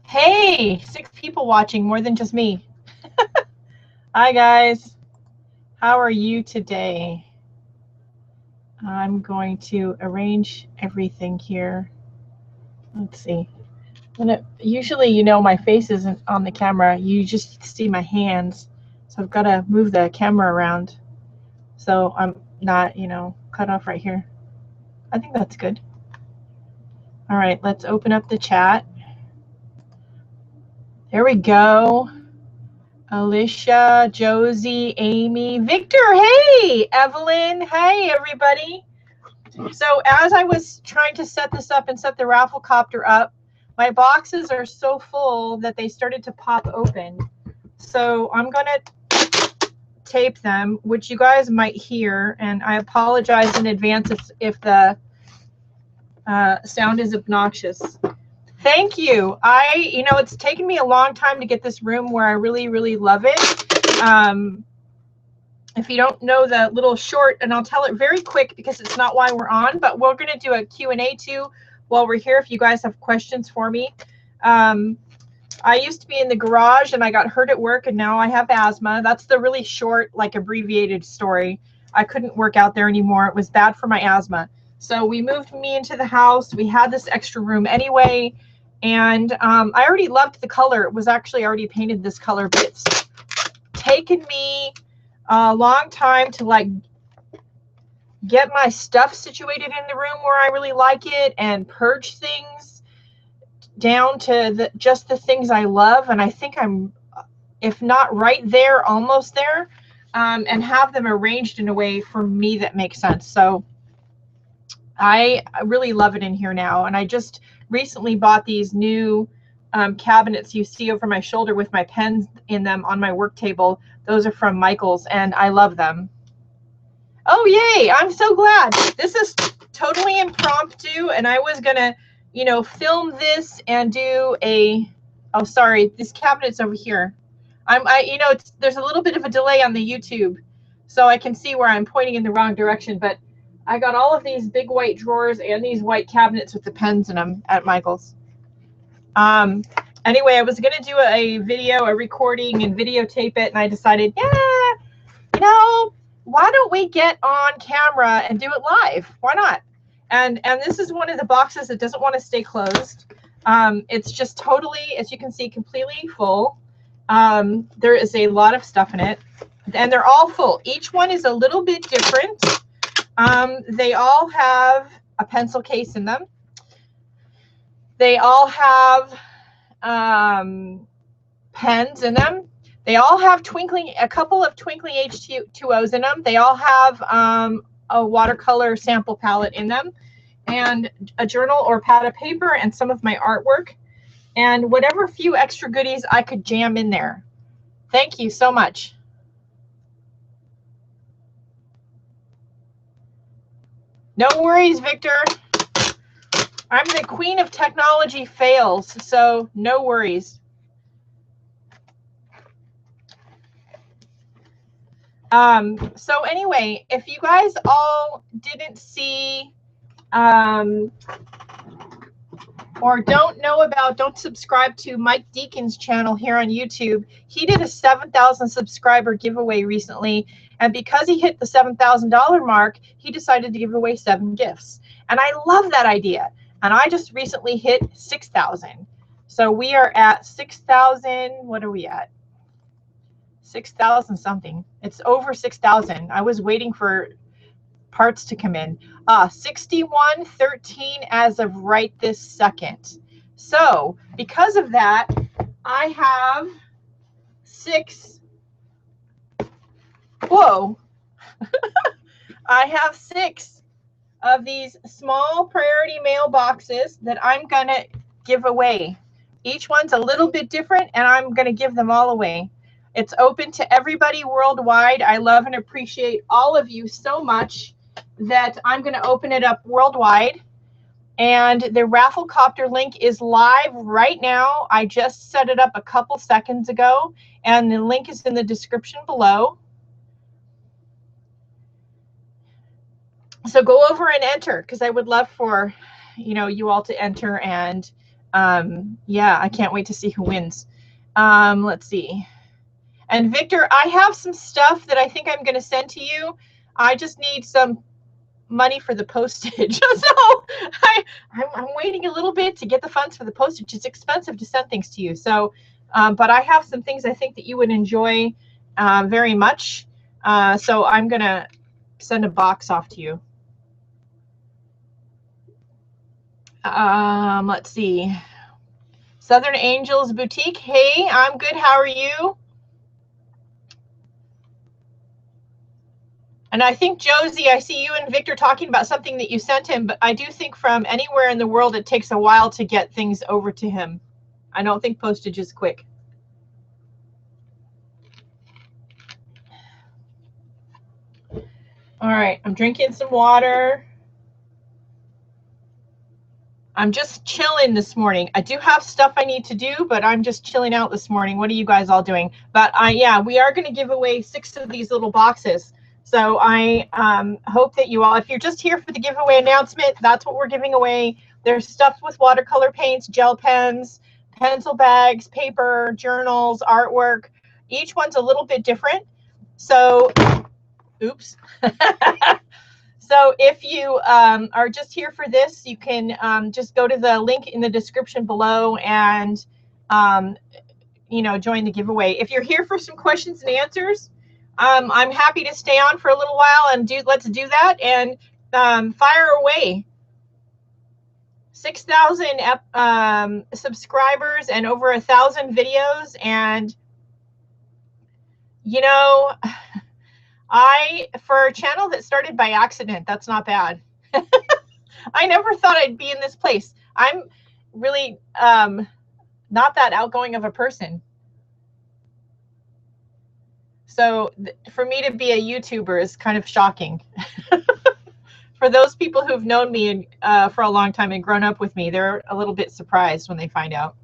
Hey, 6 people watching, more than just me. Hi, guys. How are you today? I'm going to arrange everything here. Let's see. Usually, my face isn't on the camera. You just see my hands. So I've got to move the camera around so I'm not, cut off right here. I think that's good. All right, let's open up the chat. There we go. Alicia, Josie, Amy, Victor, hey, Evelyn, hey, everybody. So as I was trying to set this up and set the raffle copter up, my boxes are so full that they started to pop open. So I'm going to tape them, which you guys might hear, and I apologize in advance if the sound is obnoxious. Thank you. It's taken me a long time to get this room where I really, really love it. If you don't know the little short, and I'll tell it very quick because it's not why we're on, but we're going to do a Q&A too while we're here if you guys have questions for me. I used to be in the garage and I got hurt at work and now I have asthma. That's the really short, abbreviated story. I couldn't work out there anymore. It was bad for my asthma. So we moved me into the house. We had this extra room anyway. And I already loved the color. It was actually already painted this color, but it's taken me a long time to get my stuff situated in the room where I really like it and purge things down to just the things I love. And I think I'm, if not right there, almost there, and have them arranged in a way for me that makes sense. So I really love it in here now. And I just recently bought these new cabinets you see over my shoulder with my pens in them on my work table. Those are from Michaels and I love them. Oh, yay. I'm so glad. This is totally impromptu and I was going to, film this and do oh, sorry, this cabinet's over here. There's a little bit of a delay on the YouTube, so I can see where I'm pointing in the wrong direction, but I got all of these big white drawers and these white cabinets with the pens in them at Michael's. Anyway, I was going to do a recording and videotape it, and I decided, why don't we get on camera and do it live? Why not? And this is one of the boxes that doesn't want to stay closed. It's just totally, as you can see, completely full. There is a lot of stuff in it, and they're all full. Each one is a little bit different. They all have a pencil case in them. They all have pens in them. They all have a couple of twinkling H2Os in them. They all have a watercolor sample palette in them, and a journal or pad of paper, and some of my artwork, and whatever few extra goodies I could jam in there. Thank you so much. No worries, Victor. I'm the queen of technology fails, so no worries. So anyway, if you guys all didn't see or don't subscribe to Mike Deacon's channel here on YouTube, he did a 7,000 subscriber giveaway recently. And because he hit the $7,000 mark, he decided to give away 7 gifts. And I love that idea. And I just recently hit 6,000. So we are at 6,000. What are we at? 6,000 something. It's over 6,000. I was waiting for parts to come in. 6113 as of right this second. So because of that, I have 6. Whoa. I have 6 of these small priority mail boxes that I'm going to give away. Each one's a little bit different, and I'm going to give them all away. It's open to everybody worldwide. I love and appreciate all of you so much that I'm going to open it up worldwide. And the Rafflecopter link is live right now. I just set it up a couple seconds ago, and the link is in the description below. So go over and enter, because I would love for you all to enter and Yeah, I can't wait to see who wins. Let's see. And Victor, I have some stuff that I think I'm going to send to you. I just need some money for the postage. So I'm waiting a little bit to get the funds for the postage. It's expensive to send things to you. So, but I have some things I think that you would enjoy very much. So I'm going to send a box off to you. Let's see. Southern Angels Boutique. Hey, I'm good. How are you? And I think, Josie, I see you and Victor talking about something that you sent him, but I do think from anywhere in the world it takes a while to get things over to him. I don't think postage is quick. All right, I'm drinking some water. I'm just chilling this morning. I do have stuff I need to do, but I'm just chilling out this morning. What are you guys all doing? But yeah, we are going to give away 6 of these little boxes. So I hope that you all, if you're just here for the giveaway announcement, that's what we're giving away. There's stuff with watercolor paints, gel pens, pencil bags, paper, journals, artwork. Each one's a little bit different. So, oops. So if you are just here for this, you can just go to the link in the description below and, you know, join the giveaway. If you're here for some questions and answers, I'm happy to stay on for a little while and let's do that and fire away. 6,000 subscribers and over 1,000 videos, and you know, for a channel that started by accident, that's not bad. I never thought I'd be in this place. I'm really not that outgoing of a person. So for me to be a YouTuber is kind of shocking. For those people who've known me for a long time and grown up with me, they're a little bit surprised when they find out.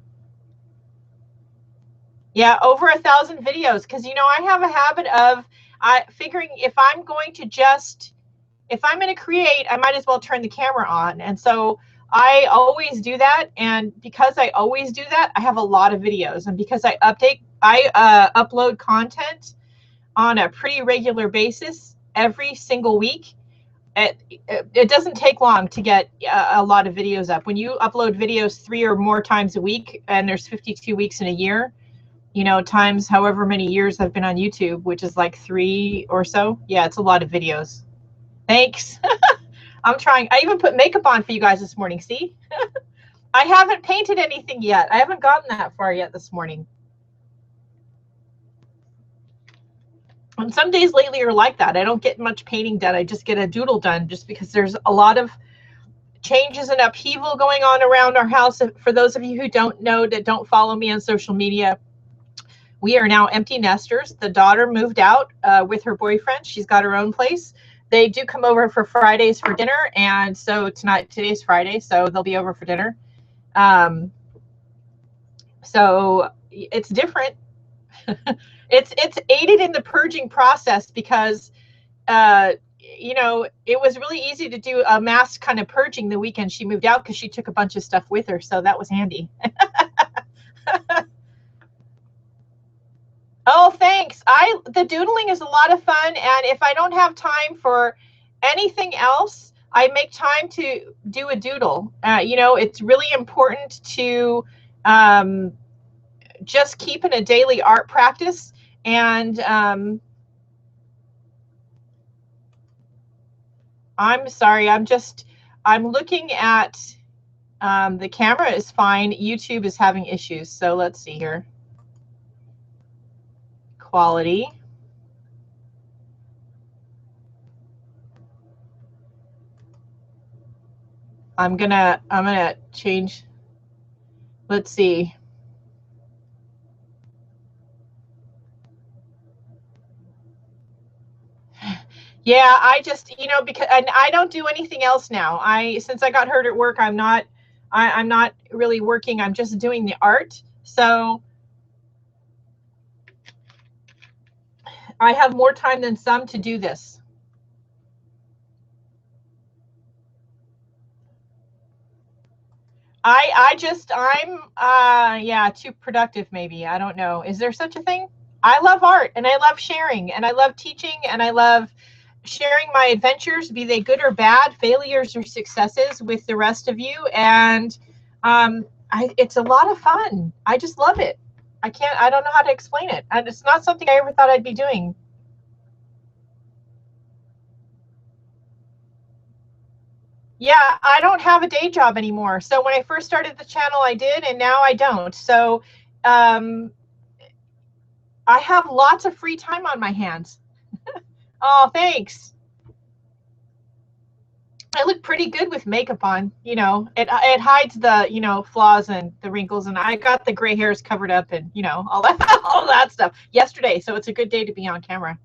Yeah, over 1,000 videos, because, you know, I have a habit of figuring if I'm going to create, I might as well turn the camera on. And so I always do that. And because I always do that, I have a lot of videos. And because I upload content on a pretty regular basis every single week, it doesn't take long to get a lot of videos up. When you upload videos 3 or more times a week, and there's 52 weeks in a year, you know, times however many years I've been on YouTube, which is like 3 or so. Yeah, it's a lot of videos. Thanks. I'm trying. I even put makeup on for you guys this morning. See? I haven't painted anything yet. I haven't gotten that far yet this morning. And some days lately are like that. I don't get much painting done. I just get a doodle done just because there's a lot of changes and upheaval going on around our house. For those of you who don't know, that don't follow me on social media, we are now empty nesters. The daughter moved out with her boyfriend. She's got her own place. They do come over for Fridays for dinner, and so today's Friday, so they'll be over for dinner. So it's different. It's aided in the purging process because you know, it was really easy to do a mass kind of purging the weekend she moved out because she took a bunch of stuff with her, so that was handy. Oh, thanks. The doodling is a lot of fun, and if I don't have time for anything else, I make time to do a doodle. You know, it's really important to just keep in a daily art practice. And I'm sorry, I'm looking at the camera is fine. YouTube is having issues. So let's see here. Quality. I'm gonna change. Let's see. Yeah, I just, you know, because and I don't do anything else now. Since I got hurt at work, I'm not really working. I'm just doing the art. So I have more time than some to do this. Yeah, too productive maybe. I don't know. Is there such a thing? I love art and I love sharing and I love teaching and I love sharing my adventures, be they good or bad, failures or successes with the rest of you. And it's a lot of fun. I just love it. I don't know how to explain it. And it's not something I ever thought I'd be doing. Yeah, I don't have a day job anymore. So when I first started the channel, I did, and now I don't. So um, I have lots of free time on my hands. Oh, thanks. I look pretty good with makeup on. You know, it hides the flaws and the wrinkles, and I got the gray hairs covered up, and all that all that stuff yesterday. So it's a good day to be on camera.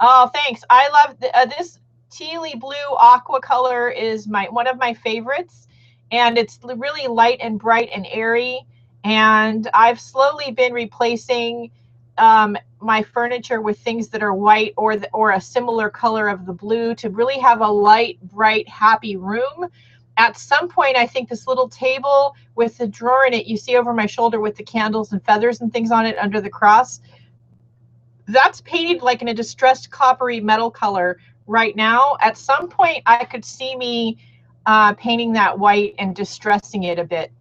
Oh, thanks. I love this tealy blue aqua color is one of my favorites, and it's really light and bright and airy. And I've slowly been replacing my furniture with things that are white or a similar color of the blue to really have a light, bright, happy room. At some point, I think this little table with the drawer in it you see over my shoulder with the candles and feathers and things on it under the cross, that's painted like in a distressed coppery metal color right now. At some point, I could see me painting that white and distressing it a bit.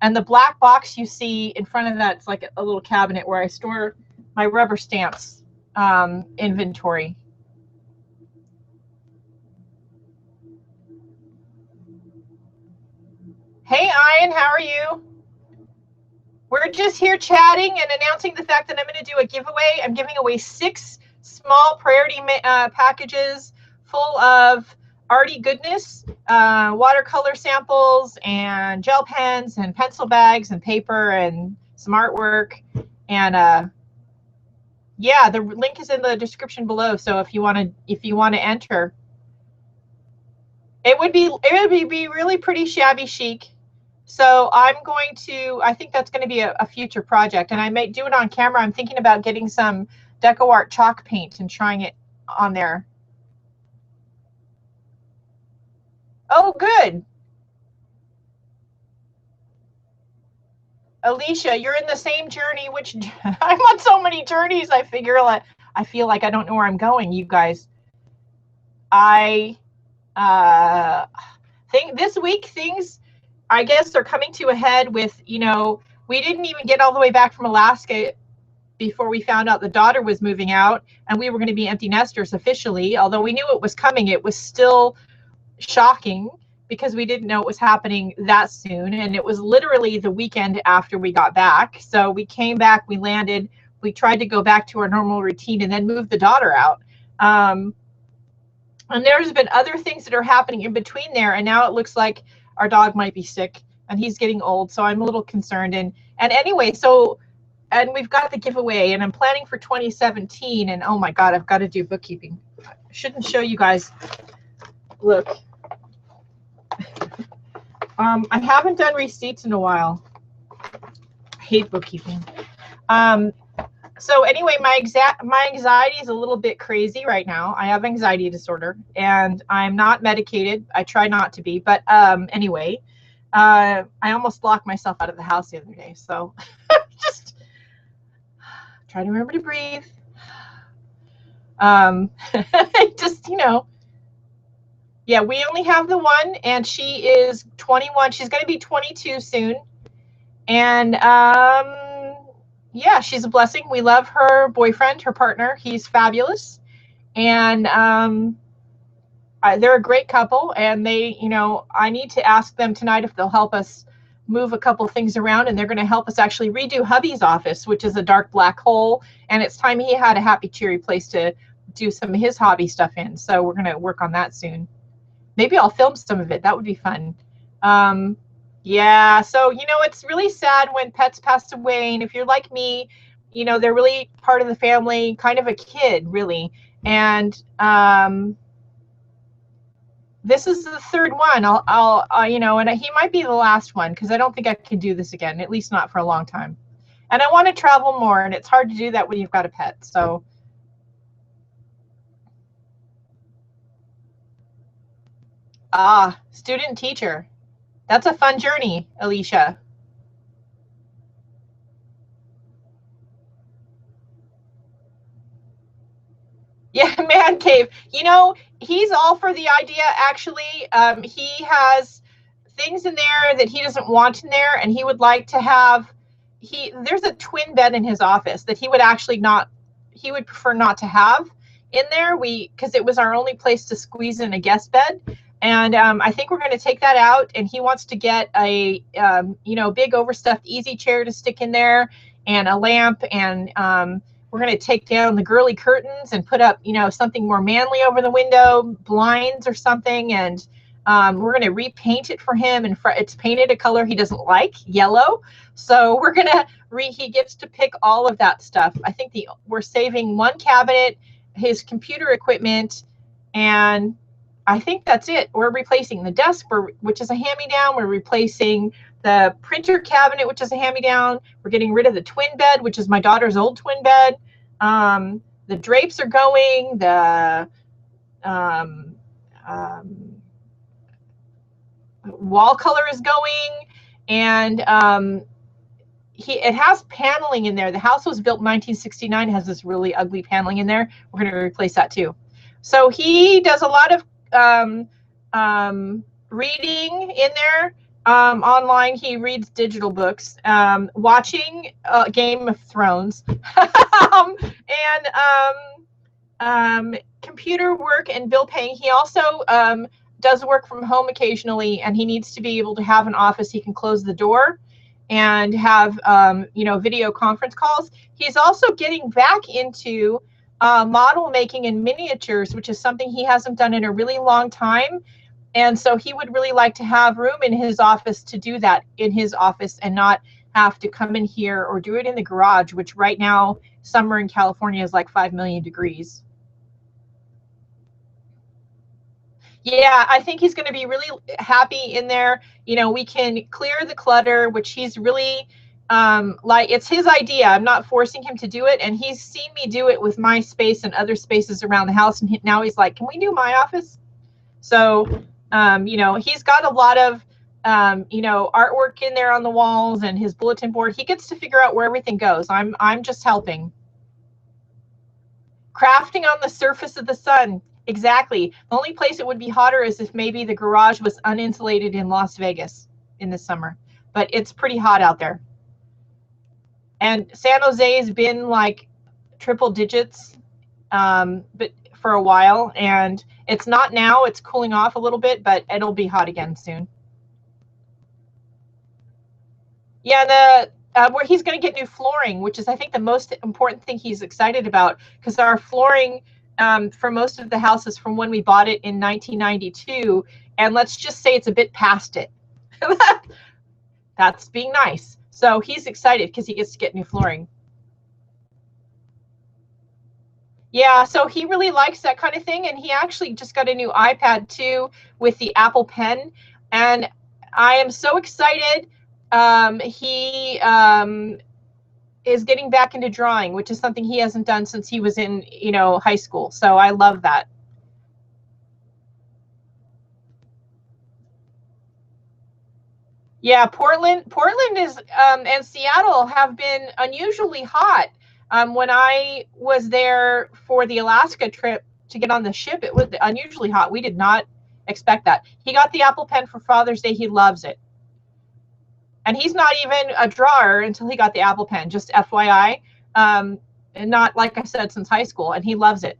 And the black box you see in front of that, it's like a little cabinet where I store my rubber stamps inventory. Hey, Ian, how are you? We're just here chatting and announcing the fact that I'm going to do a giveaway. I'm giving away 6 small priority packages full of arty goodness, watercolor samples and gel pens and pencil bags and paper and some artwork. And yeah, the link is in the description below. So if you want to enter, it would be really pretty shabby chic. So I think that's going to be a future project, and I may do it on camera. I'm thinking about getting some Deco Art chalk paint and trying it on there. Oh, good. Alicia, you're in the same journey, which I'm on so many journeys. I feel like I don't know where I'm going, you guys. I think this week things, I guess, are coming to a head with, we didn't even get all the way back from Alaska before we found out the daughter was moving out and we were going to be empty nesters officially. Although we knew it was coming, it was still shocking because we didn't know it was happening that soon. And it was literally the weekend after we got back. So we came back, we landed, we tried to go back to our normal routine and then move the daughter out. And there's been other things that are happening in between there. And now it looks like our dog might be sick and he's getting old. So I'm a little concerned. And anyway, and we've got the giveaway and I'm planning for 2017. And oh my God, I've got to do bookkeeping. I shouldn't show you guys. Look. I haven't done receipts in a while. I hate bookkeeping. So anyway, my anxiety is a little bit crazy right now. I have anxiety disorder and I'm not medicated. I try not to be, but anyway, I almost locked myself out of the house the other day. So just try to remember to breathe. Just, yeah, we only have the one and she is 21. She's going to be 22 soon. And yeah, she's a blessing. We love her boyfriend, her partner. He's fabulous. And they're a great couple. And they, I need to ask them tonight if they'll help us move a couple things around. And they're going to help us actually redo hubby's office, which is a dark black hole. And it's time he had a happy, cheery place to do some of his hobby stuff in. So we're going to work on that soon. Maybe I'll film some of it. That would be fun. Yeah, so, it's really sad when pets pass away. And if you're like me, they're really part of the family, kind of a kid, really. And this is the 3rd one. And he might be the last one because I don't think I can do this again, at least not for a long time. And I want to travel more, and it's hard to do that when you've got a pet. So, student teacher. That's a fun journey, Alicia. Yeah, man cave. You know, he's all for the idea, actually. He has things in there that he doesn't want in there, and he would like to have. There's a twin bed in his office that he would actually not. He would prefer not to have in there. Because it was our only place to squeeze in a guest bed, and I think we're going to take that out. And he wants to get a big overstuffed easy chair to stick in there, and a lamp, and we're going to take down the girly curtains and put up, something more manly over the window, blinds or something. And we're going to repaint it for him. And it's painted a color he doesn't like, yellow. So we're going to he gets to pick all of that stuff. I think we're saving one cabinet, his computer equipment, and I think that's it. We're replacing the desk, which is a hand-me-down. We're replacing the printer cabinet, which is a hand-me-down. We're getting rid of the twin bed, which is my daughter's old twin bed. The drapes are going. The wall color is going, and it has paneling in there. The house was built in 1969. It has this really ugly paneling in there. We're going to replace that too. So he does a lot of reading in there. Online, he reads digital books, watching Game of Thrones, and computer work and bill paying. He also does work from home occasionally, and he needs to be able to have an office he can close the door and have video conference calls. He's also getting back into model making and miniatures, which is something he hasn't done in a really long time. And so he would really like to have room in his office to do that in his office and not have to come in here or do it in the garage, which right now, summer in California is like 5 million degrees. Yeah, I think he's going to be really happy in there. We can clear the clutter, which he's really it's his idea. I'm not forcing him to do it. And he's seen me do it with my space and other spaces around the house. And now he's like, can we do my office? So, he's got a lot of, artwork in there on the walls and his bulletin board. He gets to figure out where everything goes. I'm just helping. Crafting on the surface of the sun. Exactly. The only place it would be hotter is if maybe the garage was uninsulated in Las Vegas in the summer. But it's pretty hot out there. And San Jose's been like triple digits, but for a while. And it's not now. It's cooling off a little bit, but it'll be hot again soon. Yeah, where he's going to get new flooring, which is, I think, the most important thing he's excited about, because our flooring for most of the houses from when we bought it in 1992, and let's just say it's a bit past it. That's being nice. So he's excited because he gets to get new flooring. Yeah, so he really likes that kind of thing, and he actually just got a new iPad too with the Apple Pen, and I am so excited. He is getting back into drawing, which is something he hasn't done since he was in, high school. So I love that. Yeah, Portland is and Seattle have been unusually hot. When I was there for the Alaska trip to get on the ship, it was unusually hot. We did not expect that. He got the Apple Pen for Father's Day. He loves it. And he's not even a drawer until he got the Apple Pen, just FYI. And not, like I said, since high school, and he loves it.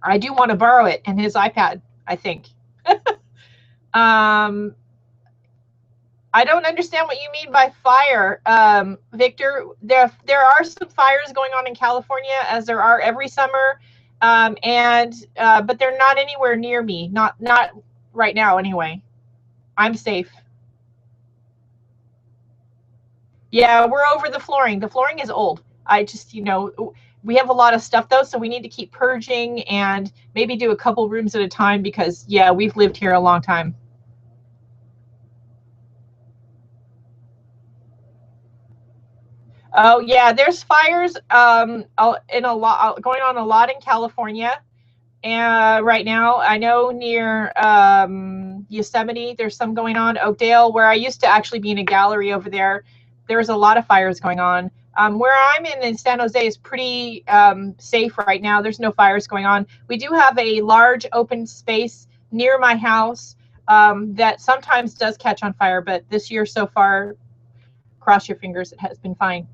I do want to borrow it and his iPad, I think. I don't understand what you mean by fire, Victor. There are some fires going on in California, as there are every summer, but they're not anywhere near me. Not right now, anyway. I'm safe. Yeah, we're over the flooring. The flooring is old. I just, we have a lot of stuff though, so we need to keep purging and maybe do a couple rooms at a time because, yeah, we've lived here a long time. Oh yeah, there's fires in a lot going on a lot in California, and right now I know near Yosemite, there's some going on. Oakdale, where I used to actually be in a gallery over there, there's a lot of fires going on. Where I'm in San Jose is pretty safe right now. There's no fires going on. We do have a large open space near my house that sometimes does catch on fire, but this year so far, cross your fingers, it has been fine.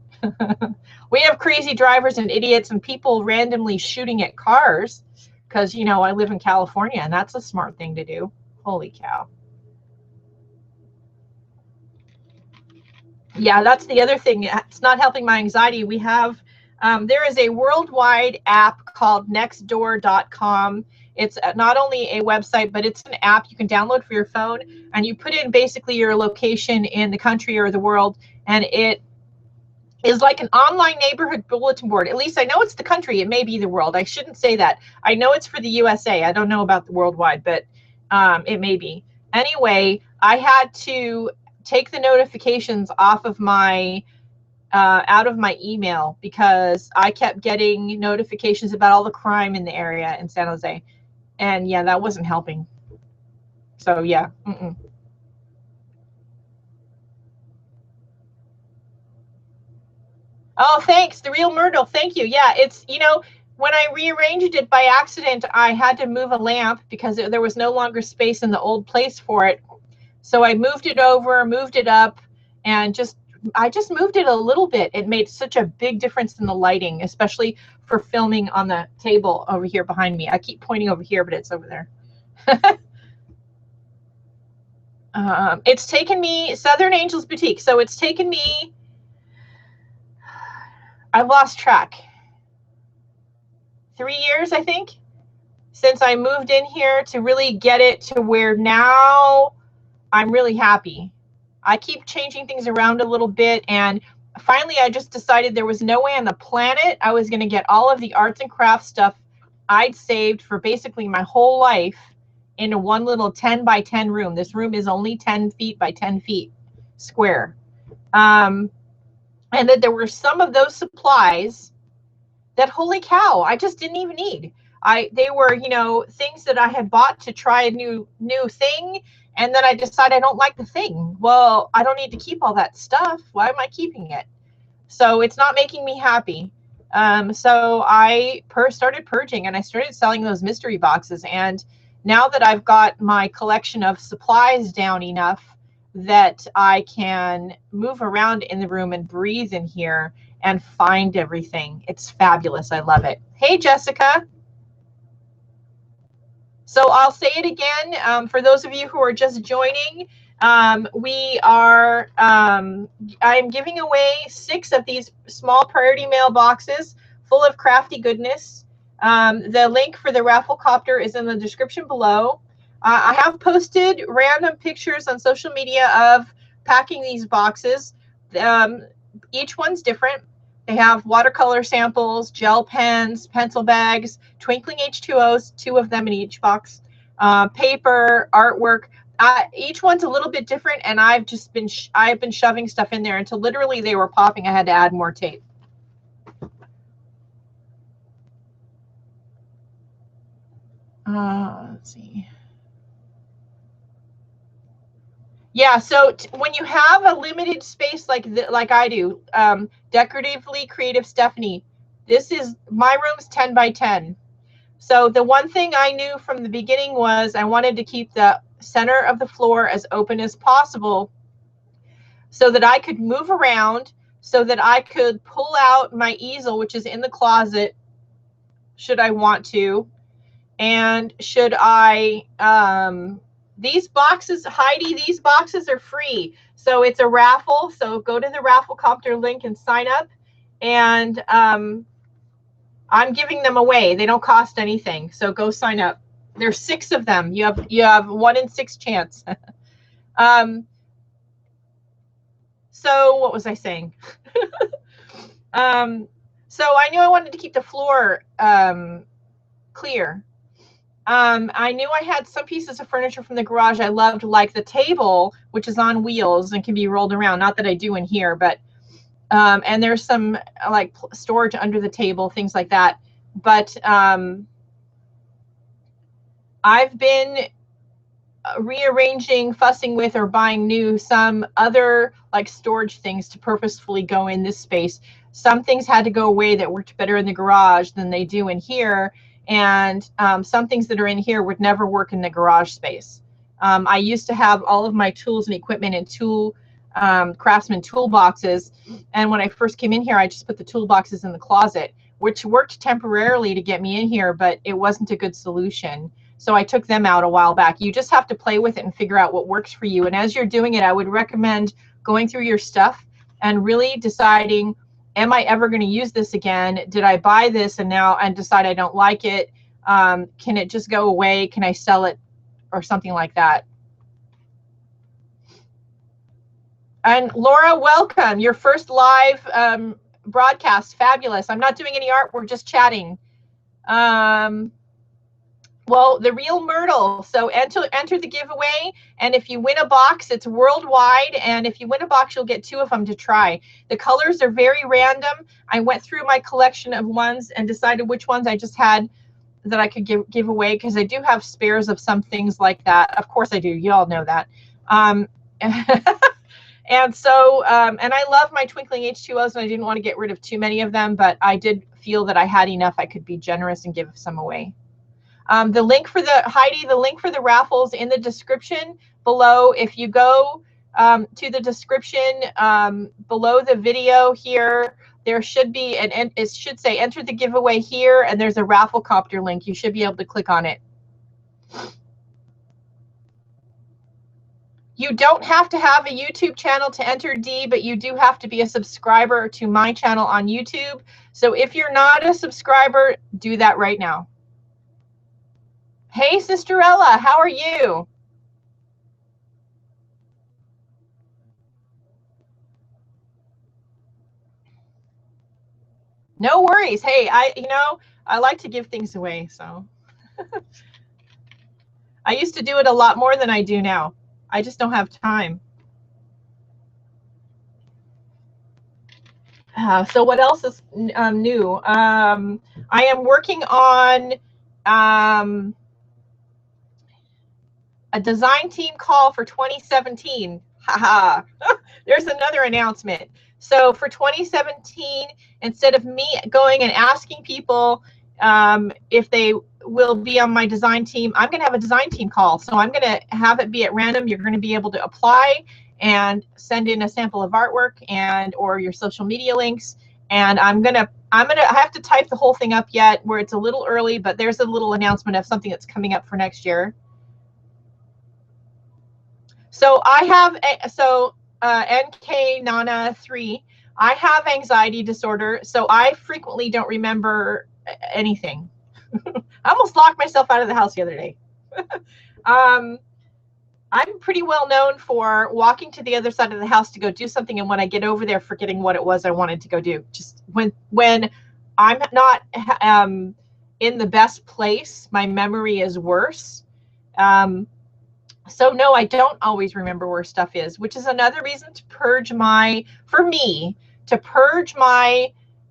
We have crazy drivers and idiots and people randomly shooting at cars because, you know, I live in California and that's a smart thing to do. Holy cow. Yeah, that's the other thing. It's not helping my anxiety. We have, there is a worldwide app called nextdoor.com. It's not only a website, but it's an app you can download for your phone, and you put in basically your location in the country or the world, and it is like an online neighborhood bulletin board. At least I know it's the country. It may be the world. I shouldn't say that. I know it's for the USA. I don't know about the worldwide, but it may be. Anyway, I had to take the notifications off of my out of my email because I kept getting notifications about all the crime in the area in San Jose, and yeah, that wasn't helping. So yeah. Oh, thanks, the real Myrtle. Thank you. Yeah, it's, you know, when I rearranged it by accident, I had to move a lamp because there was no longer space in the old place for it. So I moved it over, moved it up, and I just moved it a little bit. It made such a big difference in the lighting, especially for filming on the table over here behind me. I keep pointing over here, but it's over there. It's taken me, Southern Angels Boutique. So it's taken me, I've lost track. 3 years, I think, since I moved in here to really get it to where now I'm really happy. I keep changing things around a little bit, and finally I just decided there was no way on the planet I was going to get all of the arts and crafts stuff I'd saved for basically my whole life into one little 10 by 10 room. This room is only 10 feet by 10 feet square. And that there were some of those supplies that, holy cow, I just didn't even need. They were, you know, things that I had bought to try a new thing, and then I decided I don't like the thing. Well, I don't need to keep all that stuff. Why am I keeping it? So it's not making me happy. So I started purging, and I started selling those mystery boxes. And now that I've got my collection of supplies down enough that I can move around in the room and breathe in here and find everything, it's fabulous. I love it. Hey, Jessica. So I'll say it again for those of you who are just joining. I'm giving away 6 of these small priority mail boxes full of crafty goodness. The link for the raffle copter is in the description below. I have posted random pictures on social media of packing these boxes. Each one's different. They have watercolor samples, gel pens, pencil bags, twinkling H2Os, 2 of them in each box, paper, artwork. Each one's a little bit different, and I've been shoving stuff in there until literally they were popping. I had to add more tape. Let's see. Yeah, so when you have a limited space like I do, Decoratively Creative Stephanie, my room's 10 by 10. So the one thing I knew from the beginning was I wanted to keep the center of the floor as open as possible so that I could move around, so that I could pull out my easel, which is in the closet, should I want to. And should I, these boxes, Heidi, these boxes are free. So it's a raffle. So go to the raffle copter link and sign up. And I'm giving them away. They don't cost anything. So go sign up. There's 6 of them. You have 1 in 6 chance. So what was I saying? So I knew I wanted to keep the floor clear. I knew I had some pieces of furniture from the garage I loved, like the table, which is on wheels and can be rolled around. Not that I do in here, but and there's some like storage under the table, things like that. But I've been rearranging, fussing with, or buying new some other like storage things to purposefully go in this space. Some things had to go away that worked better in the garage than they do in here, and some things that are in here would never work in the garage space. I used to have all of my tools and equipment in Craftsman toolboxes, and when I first came in here, I just put the toolboxes in the closet, which worked temporarily to get me in here, but it wasn't a good solution. So I took them out a while back. You just have to play with it and figure out what works for you. And as you're doing it, I would recommend going through your stuff and really deciding, am I ever going to use this again? Did I buy this and decide I don't like it? Can it just go away? Can I sell it or something like that? And Laura, welcome. Your first live broadcast. Fabulous. I'm not doing any art. We're just chatting. Well, the real Myrtle. So enter the giveaway, and if you win a box, it's worldwide, and if you win a box, you'll get 2 of them to try. The colors are very random. I went through my collection of ones and decided which ones I just had that I could give away, because I do have spares of some things like that. Of course I do. You all know that. And so, and I love my twinkling H2Os, and I didn't want to get rid of too many of them, but I did feel that I had enough. I could be generous and give some away. The link for the link for the raffles in the description below. If you go to the description below the video here, there should be it should say enter the giveaway here, and there's a raffle copter link. You should be able to click on it. You don't have to have a YouTube channel to enter, D, but you do have to be a subscriber to my channel on YouTube. So if you're not a subscriber, do that right now. Hey, Sister Ella, how are you? No worries. Hey, I like to give things away, so. I used to do it a lot more than I do now. I just don't have time. So what else is new? I am working on a design team call for 2017. Haha. There's another announcement. So for 2017, instead of me going and asking people if they will be on my design team, I'm going to have a design team call. So I'm going to have it be at random. You're going to be able to apply and send in a sample of artwork or your social media links. And I have to type the whole thing up yet, where it's a little early, but there's a little announcement of something that's coming up for next year. So I have NK Nana 3. I have anxiety disorder, so I frequently don't remember anything. I almost locked myself out of the house the other day. I'm pretty well known for walking to the other side of the house to go do something, and when I get over there, forgetting what it was I wanted to go do. Just when I'm not in the best place, my memory is worse. So no, I don't always remember where stuff is, which is another reason to purge my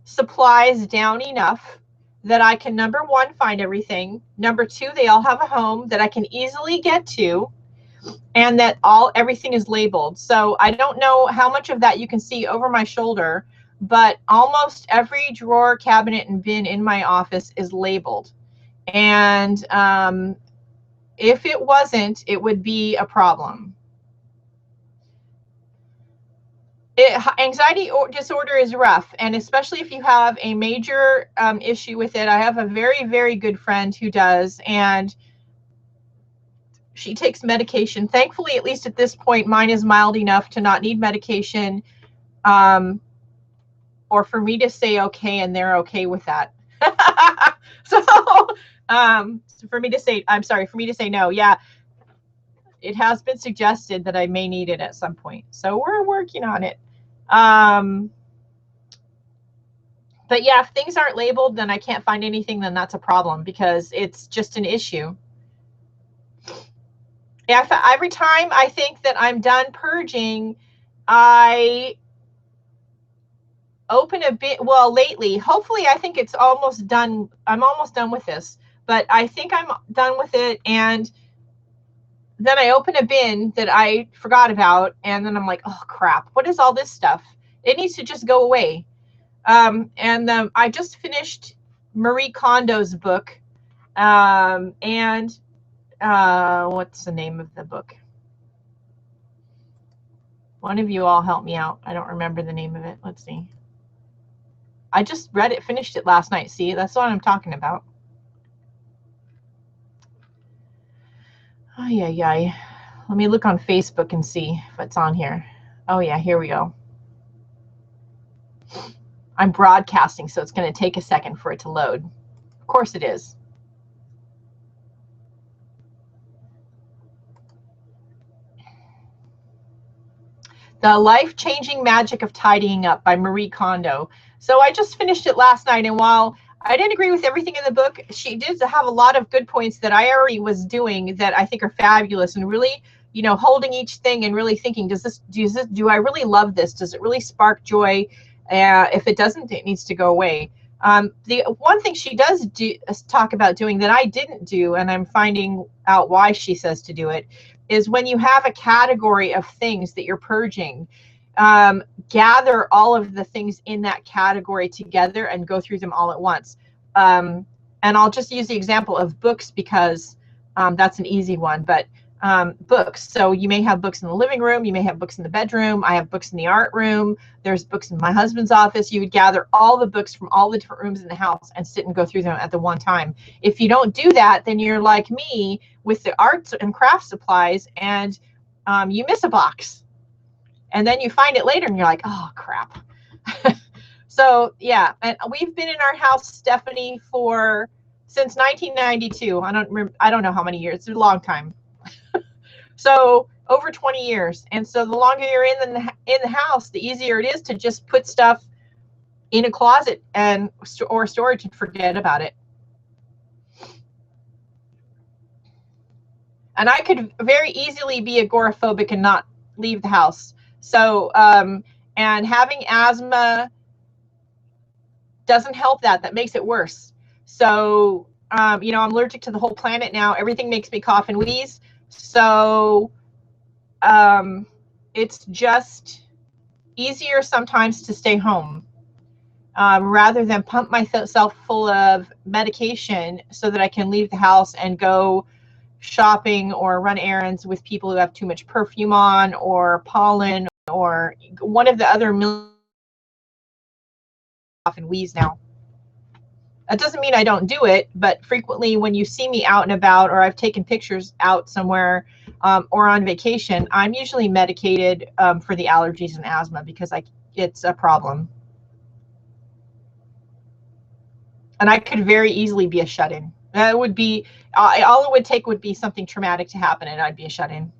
supplies down enough that I can, number 1, find everything. Number 2, they all have a home that I can easily get to, and that everything is labeled. So I don't know how much of that you can see over my shoulder, but almost every drawer, cabinet, and bin in my office is labeled. And if it wasn't, it would be a problem. Anxiety disorder is rough, and especially if you have a major issue with it. I have a very, very good friend who does, and she takes medication. Thankfully, at least at this point, mine is mild enough to not need medication, or for me to say okay, and they're okay with that. So for me to say no, yeah, it has been suggested that I may need it at some point. So we're working on it. But yeah, if things aren't labeled, then I can't find anything, then that's a problem, because it's just an issue. Yeah, every time I think that I'm done purging, I open a bit. Well, lately, hopefully, I think it's almost done. I'm almost done with this, but I think I'm done with it, and then I open a bin that I forgot about, and then I'm like, oh crap, what is all this stuff? It needs to just go away. I just finished Marie Kondo's book, and what's the name of the book? One of you all help me out. I don't remember the name of it. Let's see. I just read it, finished it last night. See, that's what I'm talking about. Oh, yeah. Let me look on Facebook and see if it's on here. Oh, yeah, here we go. I'm broadcasting, so it's going to take a second for it to load. Of course it is. The Life-Changing Magic of Tidying Up by Marie Kondo. So I just finished it last night, and while I didn't agree with everything in the book, she did have a lot of good points that I already was doing that I think are fabulous, and really, you know, holding each thing and really thinking, do I really love this? Does it really spark joy? If it doesn't, it needs to go away. The one thing she does talk about doing that I didn't do, and I'm finding out why she says to do it, is when you have a category of things that you're purging, gather all of the things in that category together and go through them all at once. And I'll just use the example of books because that's an easy one, but books. So you may have books in the living room, you may have books in the bedroom, I have books in the art room, there's books in my husband's office. You would gather all the books from all the different rooms in the house and sit and go through them at the one time. If you don't do that, then you're like me with the arts and craft supplies, and you miss a box. And then you find it later and you're like, oh crap. So yeah, and we've been in our house, Stephanie, since 1992. I don't know how many years. It's a long time. So over 20 years. And so the longer you're in the house, the easier it is to just put stuff in a closet or storage and forget about it. And I could very easily be agoraphobic and not leave the house. So, and having asthma doesn't help that. That makes it worse. So, you know, I'm allergic to the whole planet now. Everything makes me cough and wheeze. So, it's just easier sometimes to stay home rather than pump myself full of medication so that I can leave the house and go shopping or run errands with people who have too much perfume on or pollen or one of the other million cough and wheeze now. That doesn't mean I don't do it, but frequently when you see me out and about, or I've taken pictures out somewhere or on vacation, I'm usually medicated for the allergies and asthma because it's a problem. And I could very easily be a shut-in. That would be, all it would take would be something traumatic to happen and I'd be a shut-in.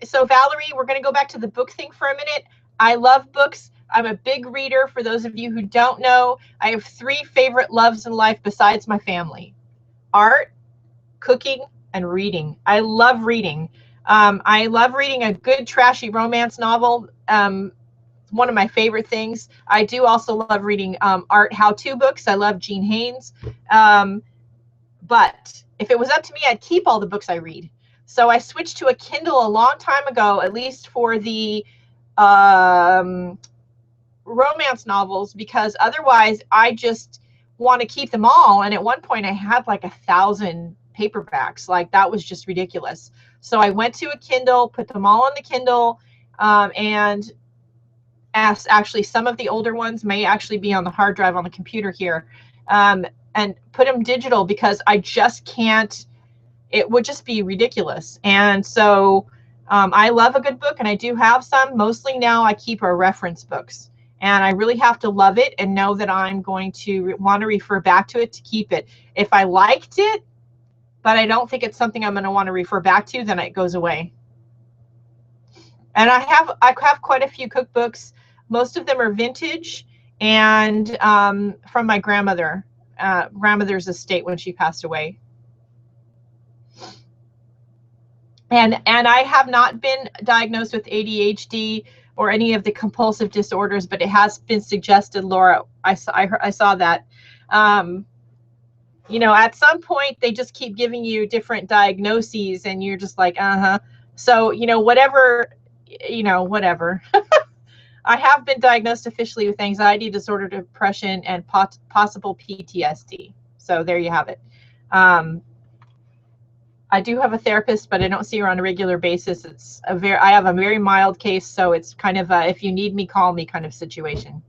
So Valerie, we're going to go back to the book thing for a minute. I love books. I'm a big reader. For those of you who don't know, I have 3 favorite loves in life besides my family: art, cooking, and reading. I love reading. I love reading a good trashy romance novel. One of my favorite things. I do also love reading art how-to books. I love Jean Haynes. But if it was up to me, I'd keep all the books I read. So I switched to a Kindle a long time ago, at least for the romance novels, because otherwise I just want to keep them all. And at one point I had like 1,000 paperbacks. Like, that was just ridiculous. So I went to a Kindle, put them all on the Kindle, and actually some of the older ones may actually be on the hard drive on the computer here, and put them digital because I just can't. It would just be ridiculous. And so I love a good book, and I do have some. Mostly now I keep our reference books, and I really have to love it and know that I'm going to want to refer back to it to keep it. If I liked it, but I don't think it's something I'm going to want to refer back to, then it goes away. And I have quite a few cookbooks. Most of them are vintage and from my grandmother's estate when she passed away. And I have not been diagnosed with ADHD or any of the compulsive disorders, but it has been suggested, Laura. I saw that. You know, at some point they just keep giving you different diagnoses and you're just like, So, you know, whatever. I have been diagnosed officially with anxiety disorder, depression, and possible PTSD. So there you have it. I do have a therapist, but I don't see her on a regular basis. I have a very mild case, so it's kind of a, if you need me, call me kind of situation.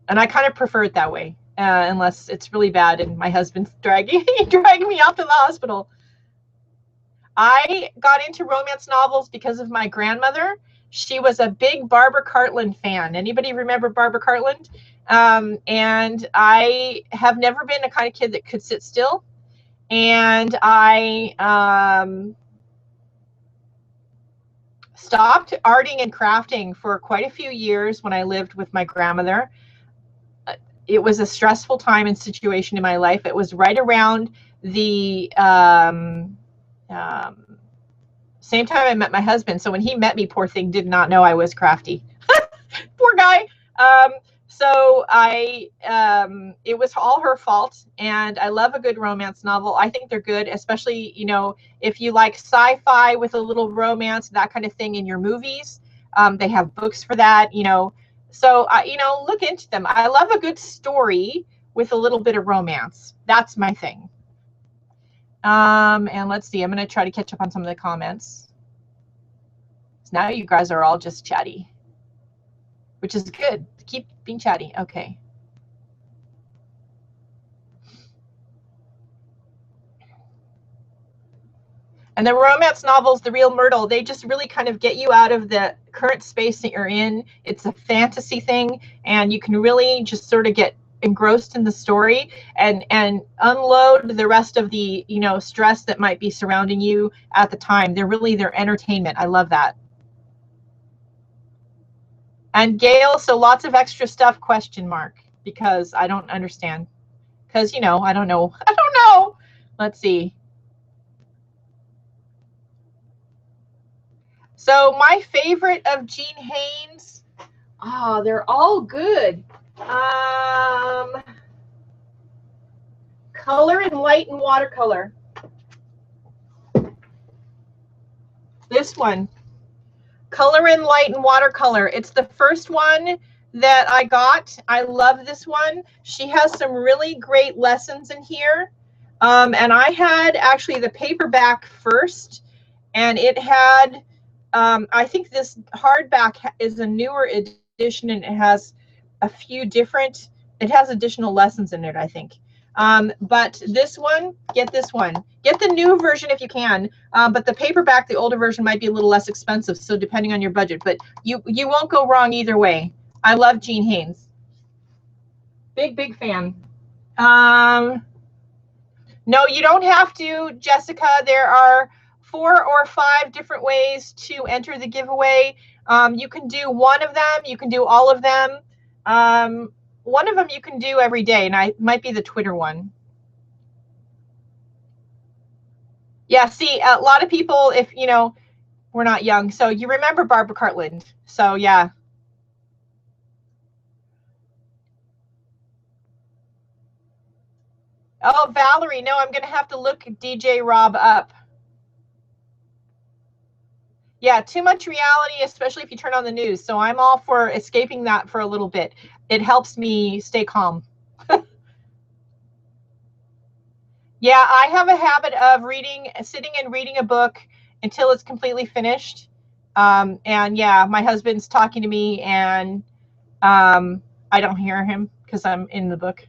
And I kind of prefer it that way, unless it's really bad and my husband's dragging me out to the hospital. I got into romance novels because of my grandmother. She was a big Barbara Cartland fan. Anybody remember Barbara Cartland? And I have never been a kind of kid that could sit still. And I stopped arting and crafting for quite a few years when I lived with my grandmother. It was a stressful time and situation in my life. It was right around the same time I met my husband. So when he met me, poor thing, did not know I was crafty. Poor guy. So it was all her fault. And I love a good romance novel. I think they're good, especially, you know, if you like sci-fi with a little romance, that kind of thing in your movies. They have books for that, you know. So, you know, look into them. I love a good story with a little bit of romance. That's my thing. And let's see, I'm going to try to catch up on some of the comments. So now you guys are all just chatty, which is good. Keep being chatty. Okay. And the romance novels, The Real Myrtle, they just really kind of get you out of the current space that you're in. It's a fantasy thing, and you can really just sort of get engrossed in the story and unload the rest of the, you know, stress that might be surrounding you at the time. They're entertainment. I love that. And Gail, so lots of extra stuff, ? Because I don't understand. Because, you know, I don't know. Let's see. So my favorite of Gene Haines, they're all good. Color and Light and Watercolor. This one, Color and Light and Watercolor. It's the first one that I got. I love this one. She has some really great lessons in here. And I had actually the paperback first, and it had, I think this hardback is a newer edition, and it has a few different, it has additional lessons in it, I think. But this one, get this one. Get the new version if you can, but the paperback, the older version, might be a little less expensive, so depending on your budget. But you won't go wrong either way. I love Gene Haines. Big fan. No, you don't have to, Jessica. There are 4 or 5 different ways to enter the giveaway. You can do one of them. You can do all of them. One of them you can do every day, and I might be the Twitter one. Yeah, see, a lot of people, if, you know, we're not young, so you remember Barbara Cartland. So, yeah. Oh, Valerie, no, I'm going to have to look DJ Rob up. Yeah, too much reality, especially if you turn on the news. So I'm all for escaping that for a little bit. It helps me stay calm. Yeah, I have a habit of sitting and reading a book until it's completely finished. And yeah, my husband's talking to me, and I don't hear him because I'm in the book.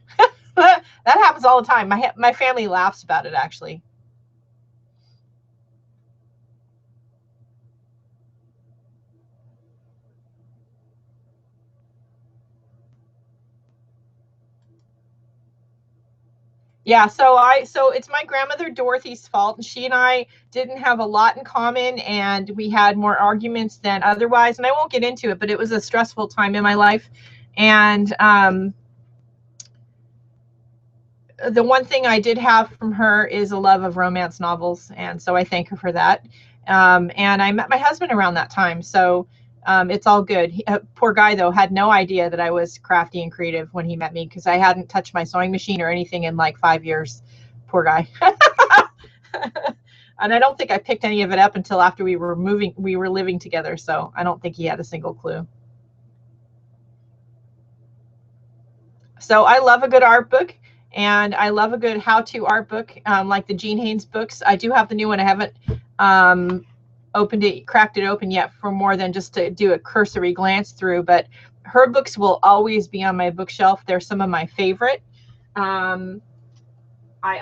That happens all the time. My family laughs about it, actually. Yeah, so it's my grandmother Dorothy's fault, and she and I didn't have a lot in common, and we had more arguments than otherwise. And I won't get into it, but it was a stressful time in my life. And the one thing I did have from her is a love of romance novels, and so I thank her for that. And I met my husband around that time, so It's all good. Poor guy, though, had no idea that I was crafty and creative when he met me because I hadn't touched my sewing machine or anything in like 5 years. Poor guy. And I don't think I picked any of it up until after we were living together. So I don't think he had a single clue. So I love a good art book, and I love a good how-to art book, like the Jean Haynes books. I do have the new one. I haven't cracked it open yet for more than just to do a cursory glance through, but her books will always be on my bookshelf. They're some of my favorite. I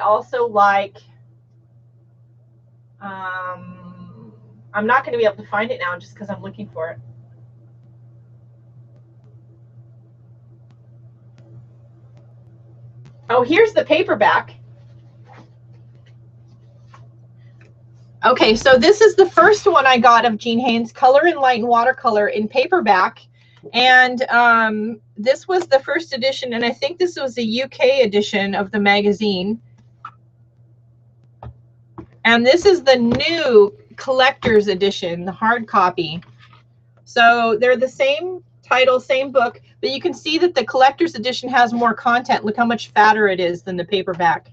also like, I'm not going to be able to find it now just because I'm looking for it. Oh, here's the paperback. Okay, so this is the first one I got of Jean Haynes, Color in Light and Watercolor in paperback. And this was the first edition, and I think this was the UK edition of the magazine. And this is the new collector's edition, the hard copy. So they're the same title, same book, but you can see that the collector's edition has more content. Look how much fatter it is than the paperback.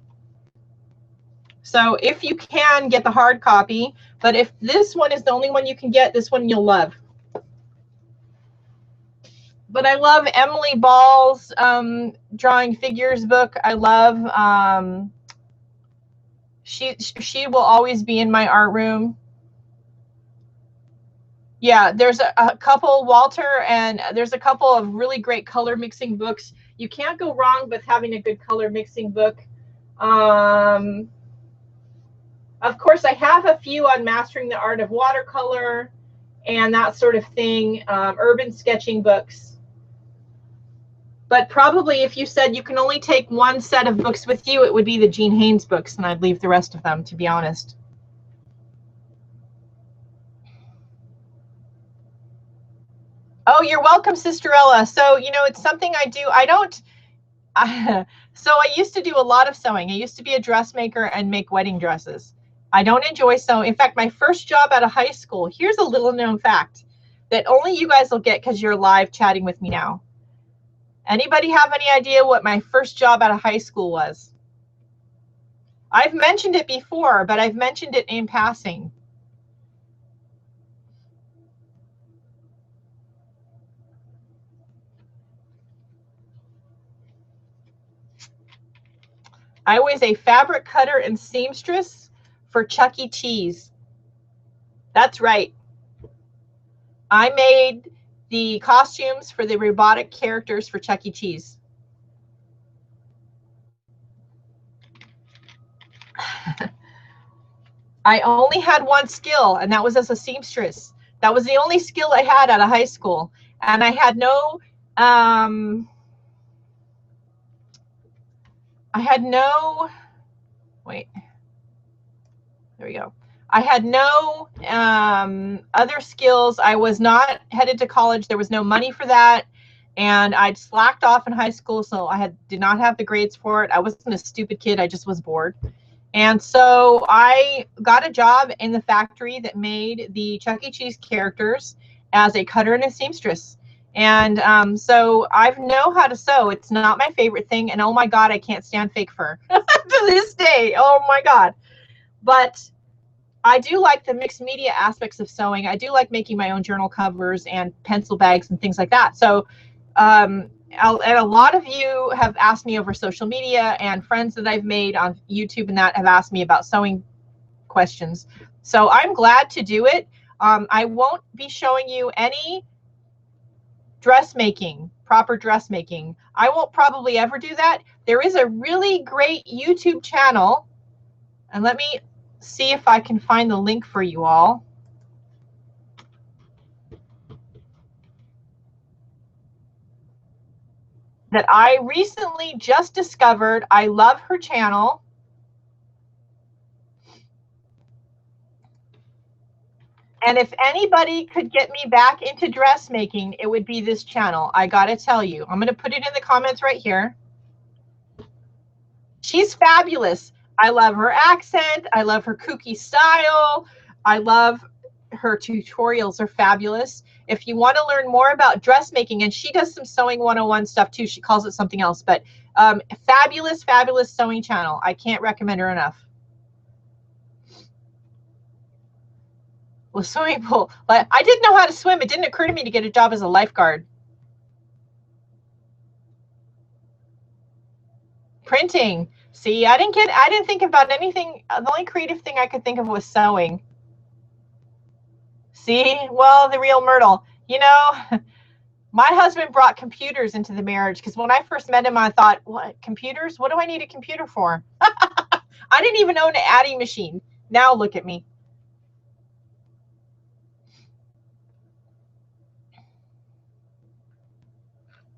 So if you can, get the hard copy, but if this one is the only one you can get, this one you'll love. But I love Emily Ball's drawing figures book. I love, she will always be in my art room. Yeah, there's a couple, Walter, and there's a couple of really great color mixing books. You can't go wrong with having a good color mixing book. Of course, I have a few on mastering the art of watercolor and that sort of thing, urban sketching books. But probably if you said you can only take one set of books with you, it would be the Jean Haynes books, and I'd leave the rest of them, to be honest. Oh, you're welcome, Sister Ella. So, you know, it's something I do. So I used to do a lot of sewing. I used to be a dressmaker and make wedding dresses. I don't enjoy sewing. In fact, my first job out of high school, here's a little known fact that only you guys will get because you're live chatting with me now. Anybody have any idea what my first job out of high school was? I've mentioned it before, but I've mentioned it in passing. I was a fabric cutter and seamstress for Chuck E. Cheese. That's right. I made the costumes for the robotic characters for Chuck E. Cheese. I only had one skill, and that was as a seamstress. That was the only skill I had out of high school. And I had no, wait, there we go. I had no other skills. I was not headed to college. There was no money for that. And I'd slacked off in high school, so I did not have the grades for it. I wasn't a stupid kid. I just was bored. And so I got a job in the factory that made the Chuck E. Cheese characters as a cutter and a seamstress. And so I know how to sew. It's not my favorite thing. And oh my God, I can't stand fake fur to this day. Oh my God. But I do like the mixed media aspects of sewing. I do like making my own journal covers and pencil bags and things like that. So, and a lot of you have asked me over social media, and friends that I've made on YouTube and that have asked me about sewing questions. So I'm glad to do it. I won't be showing you any dressmaking, proper dressmaking. I won't probably ever do that. There is a really great YouTube channel, and let me see if I can find the link for you all. That I recently just discovered. I love her channel. And if anybody could get me back into dressmaking, it would be this channel. I gotta tell you. I'm gonna put it in the comments right here. She's fabulous. I love her accent. I love her kooky style. I love her tutorials are fabulous. If you want to learn more about dressmaking, and she does some sewing 101 stuff too. She calls it something else, but fabulous, fabulous sewing channel. I can't recommend her enough. Well, swimming pool. But I didn't know how to swim. It didn't occur to me to get a job as a lifeguard. Printing. See, I didn't think about anything. The only creative thing I could think of was sewing. See, well, the real Myrtle. You know, my husband brought computers into the marriage because when I first met him, I thought, what, computers? What do I need a computer for? I didn't even own an adding machine. Now look at me.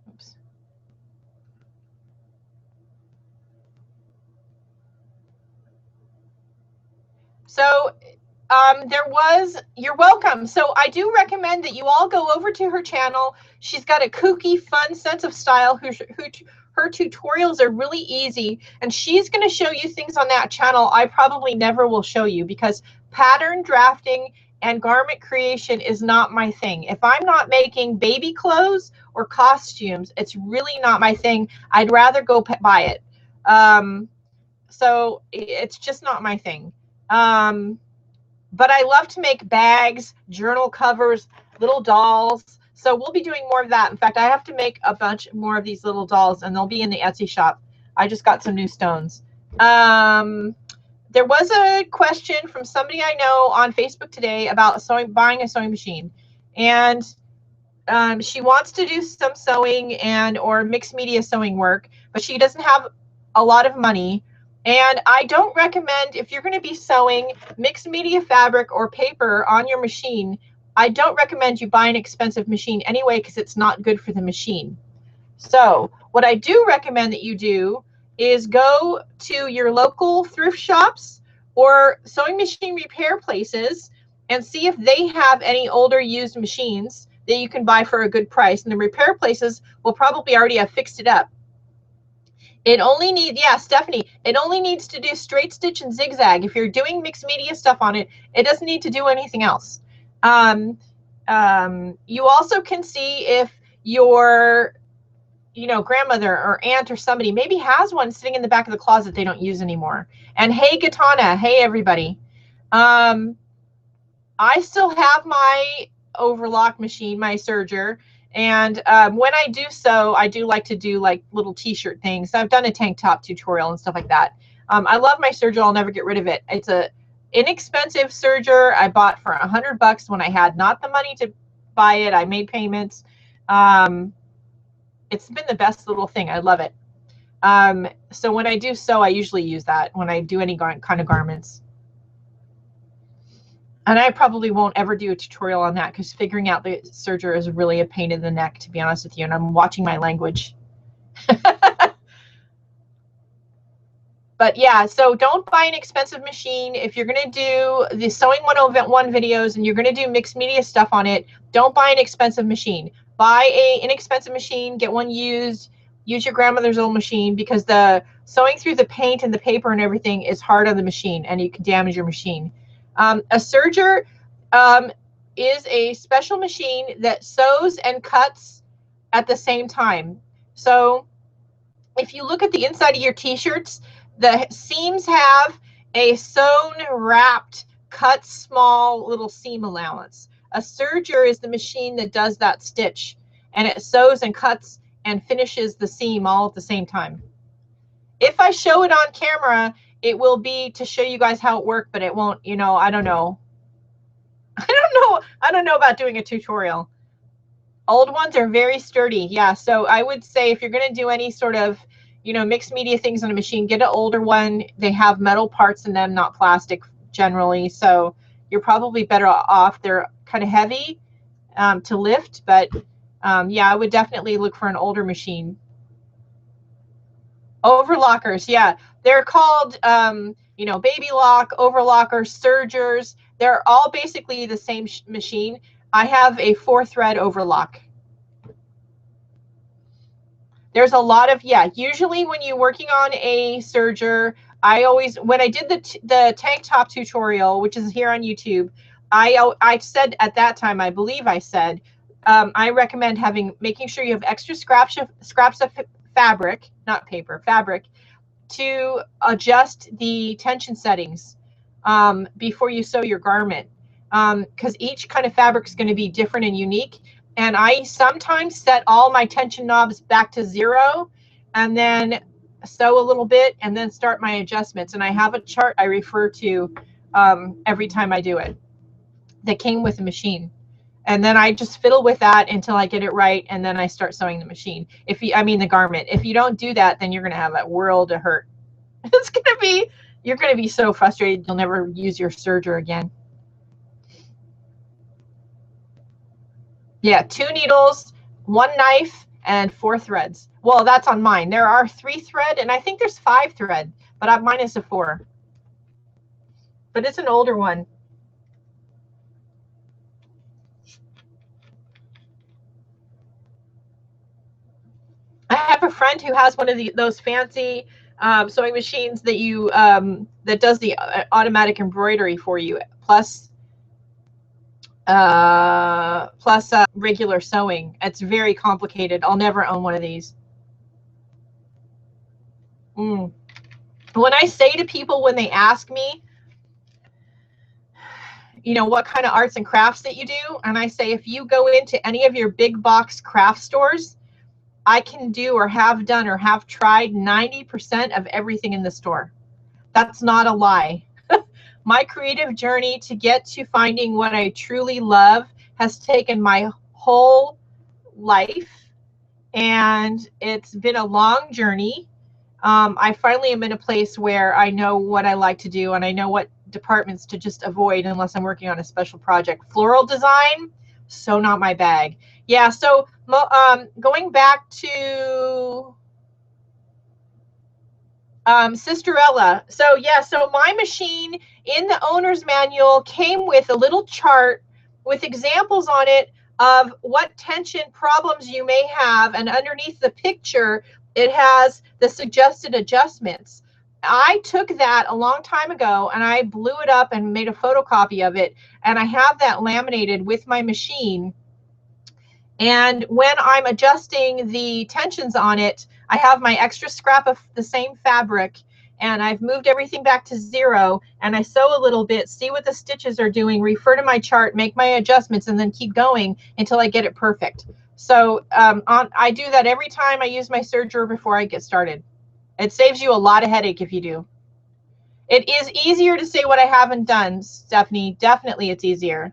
Oops. So you're welcome. So I do recommend that you all go over to her channel. She's got a kooky, fun sense of style. Her tutorials are really easy, and she's going to show you things on that channel I probably never will show you, because pattern drafting and garment creation is not my thing. If I'm not making baby clothes or costumes, it's really not my thing. I'd rather go buy it. So it's just not my thing. But I love to make bags, journal covers, little dolls. So we'll be doing more of that. In fact, I have to make a bunch more of these little dolls, and they'll be in the Etsy shop. I just got some new stones. There was a question from somebody I know on Facebook today about buying a sewing machine. And she wants to do some sewing or mixed media sewing work, but she doesn't have a lot of money. And I don't recommend, if you're going to be sewing mixed media fabric or paper on your machine, I don't recommend you buy an expensive machine anyway, because it's not good for the machine. So what I do recommend that you do is go to your local thrift shops or sewing machine repair places and see if they have any older used machines that you can buy for a good price. And the repair places will probably already have fixed it up. It only needs, yeah, Stephanie, it only needs to do straight stitch and zigzag. If you're doing mixed media stuff on it, it doesn't need to do anything else. You also can see if your, grandmother or aunt or somebody maybe has one sitting in the back of the closet they don't use anymore. And hey, Gitana, hey, everybody. I still have my overlock machine, my serger. And when I do sew, I do like to do like little t-shirt things. I've done a tank top tutorial and stuff like that. I love my serger. I'll never get rid of it. It's a inexpensive serger I bought for $100 when I had not the money to buy it. I made payments. It's been the best little thing. I love it. So when I do sew, I usually use that when I do any kind of garments. And I probably won't ever do a tutorial on that, because figuring out the serger is really a pain in the neck, to be honest with you. And I'm watching my language. But yeah, so don't buy an expensive machine. If you're going to do the Sewing 101 videos and you're going to do mixed media stuff on it, don't buy an expensive machine. Buy an inexpensive machine, get one used, use your grandmother's old machine, because the sewing through the paint and the paper and everything is hard on the machine, and you can damage your machine. A serger is a special machine that sews and cuts at the same time. So if you look at the inside of your t-shirts, the seams have a sewn, wrapped, cut small little seam allowance. A serger is the machine that does that stitch, and it sews and cuts and finishes the seam all at the same time. If I show it on camera, it will be to show you guys how it worked, but it won't, I don't know. I don't know about doing a tutorial. Old ones are very sturdy. Yeah, so I would say if you're going to do any sort of, mixed media things on a machine, get an older one. They have metal parts in them, not plastic generally. So you're probably better off. They're kind of heavy to lift, but yeah, I would definitely look for an older machine. Overlockers, yeah. They're called, baby lock, overlockers, sergers. They're all basically the same machine. I have a 4-thread overlock. There's a lot of, yeah, usually when you're working on a serger, when I did the tank top tutorial, which is here on YouTube, I said at that time, I believe I said, I recommend making sure you have extra scraps of fabric, not paper, fabric, to adjust the tension settings before you sew your garment, because each kind of fabric is going to be different and unique. And I sometimes set all my tension knobs back to 0 and then sew a little bit and then start my adjustments. And I have a chart I refer to every time I do it that came with the machine. And then I just fiddle with that until I get it right, and then I start sewing the machine. The garment. If you don't do that, then you're going to have a world of hurt. You're going to be so frustrated you'll never use your serger again. Yeah, 2 needles, 1 knife, and 4 threads. Well, that's on mine. There are 3 thread, and I think there's 5 thread, but mine is a 4. But it's an older one. I have a friend who has one of those fancy sewing machines that you that does the automatic embroidery for you, plus regular sewing. It's very complicated. I'll never own one of these. When I say to people, when they ask me, what kind of arts and crafts that you do, and I say, if you go into any of your big box craft stores, I can do or have done or have tried 90% of everything in the store. That's not a lie. My creative journey to get to finding what I truly love has taken my whole life, and it's been a long journey. I finally am in a place where I know what I like to do, and I know what departments to just avoid unless I'm working on a special project. Floral design, so not my bag. Yeah, so going back to Sister Ella. So my machine in the owner's manual came with a little chart with examples on it of what tension problems you may have, and underneath the picture it has the suggested adjustments. I took that a long time ago and I blew it up and made a photocopy of it, and I have that laminated with my machine. And when I'm adjusting the tensions on it, I have my extra scrap of the same fabric, and I've moved everything back to 0, and I sew a little bit, see what the stitches are doing, refer to my chart, make my adjustments, and then keep going until I get it perfect. So I do that every time I use my serger before I get started. It saves you a lot of headache if you do. It is easier to say what I haven't done, Stephanie. Definitely it's easier.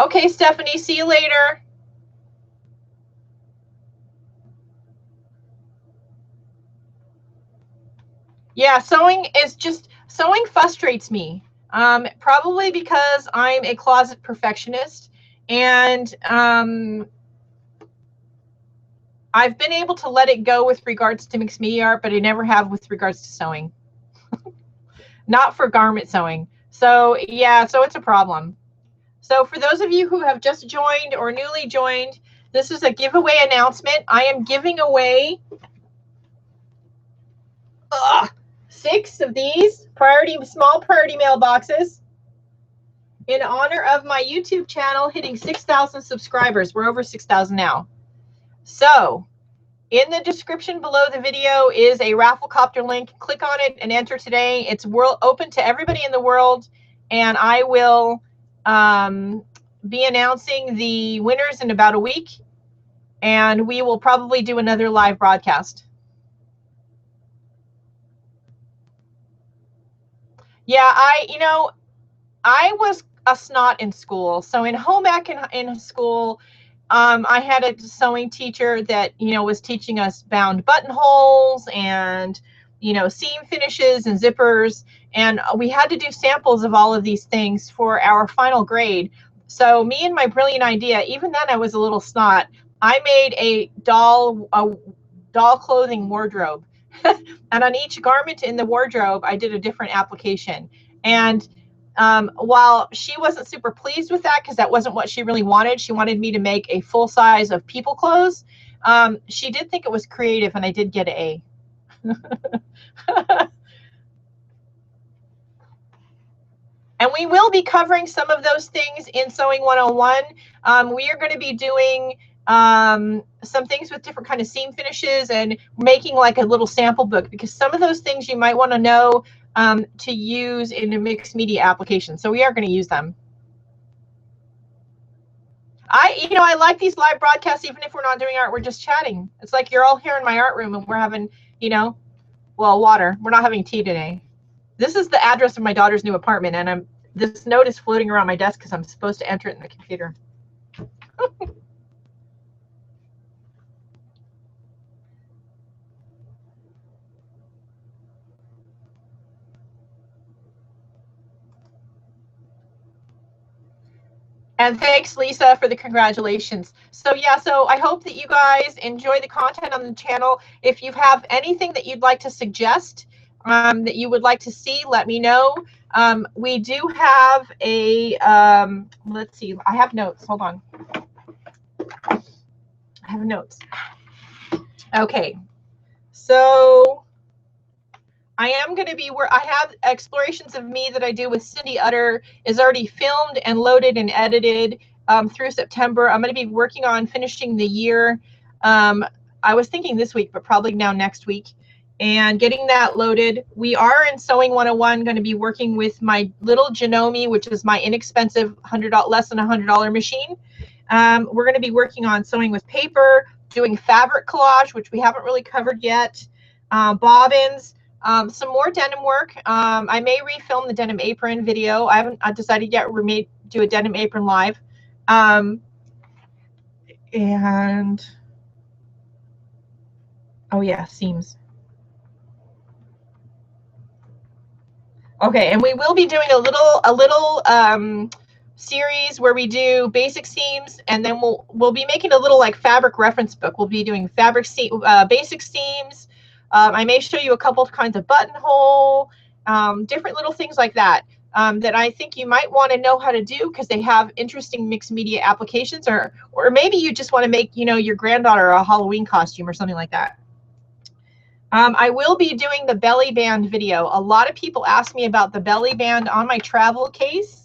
Okay, Stephanie, see you later. Yeah, sewing frustrates me. Probably because I'm a closet perfectionist, and I've been able to let it go with regards to mixed media art, but I never have with regards to sewing. Not for garment sewing. So yeah, so it's a problem. So for those of you who have just joined or newly joined, this is a giveaway announcement. I am giving away 6 of these small priority mailboxes in honor of my YouTube channel hitting 6,000 subscribers. We're over 6,000 now. So in the description below the video is a Rafflecopter link. Click on it and enter today. It's open to everybody in the world, and I will be announcing the winners in about a week, and we will probably do another live broadcast. Yeah, I was a snot in school. So in home ec in school, I had a sewing teacher that, was teaching us bound buttonholes and, seam finishes and zippers. And we had to do samples of all of these things for our final grade. So me and my brilliant idea, even then I was a little snot, I made a doll clothing wardrobe. And on each garment in the wardrobe, I did a different application. And while she wasn't super pleased with that, because that wasn't what she really wanted, she wanted me to make a full size of people clothes. She did think it was creative, and I did get an A. And we will be covering some of those things in Sewing 101. We are going to be doing some things with different kind of seam finishes and making like a little sample book, because some of those things you might want to know to use in a mixed media application. So we are going to use them. I like these live broadcasts, even if we're not doing art, we're just chatting. It's like you're all here in my art room and we're having, well, water. We're not having tea today. This is the address of my daughter's new apartment, and this note is floating around my desk because I'm supposed to enter it in the computer. And thanks, Lisa, for the congratulations. So yeah, so I hope that you guys enjoy the content on the channel. If you have anything that you'd like to suggest, that you would like to see, let me know. We do have a, let's see, I have notes. Hold on. I have notes. Okay. So I am going to be where I have Explorations of Me that I do with Cindy Utter is already filmed and loaded and edited through September. I'm going to be working on finishing the year. I was thinking this week, but probably now next week, and getting that loaded. We are in Sewing 101 going to be working with my little Janome, which is my inexpensive less than $100 machine. We're going to be working on sewing with paper, doing fabric collage, which we haven't really covered yet, bobbins, some more denim work. I may refilm the denim apron video. I haven't decided yet. We may do a denim apron live. And oh yeah, seams. Okay, and we will be doing a little series where we do basic seams, and then we'll be making a little like fabric reference book. We'll be doing basic seams. I may show you a couple of kinds of buttonhole, different little things like that that I think you might want to know how to do because they have interesting mixed media applications, or maybe you just want to make your granddaughter a Halloween costume or something like that. I will be doing the belly band video. A lot of people ask me about the belly band on my travel case.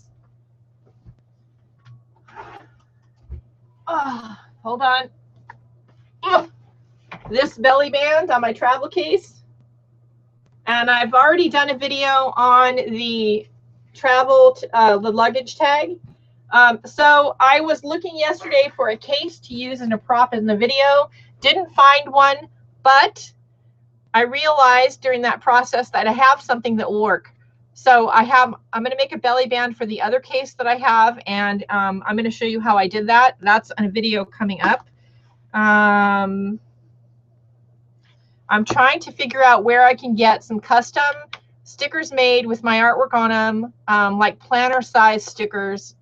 Hold on. This belly band on my travel case. And I've already done a video on the the luggage tag. So I was looking yesterday for a case to use in a prop in the video. Didn't find one, but I realized during that process that I have something that will work. So I'm going to make a belly band for the other case that I have, and I'm going to show you how I did that. That's a video coming up. I'm trying to figure out where I can get some custom stickers made with my artwork on them, like planner size stickers.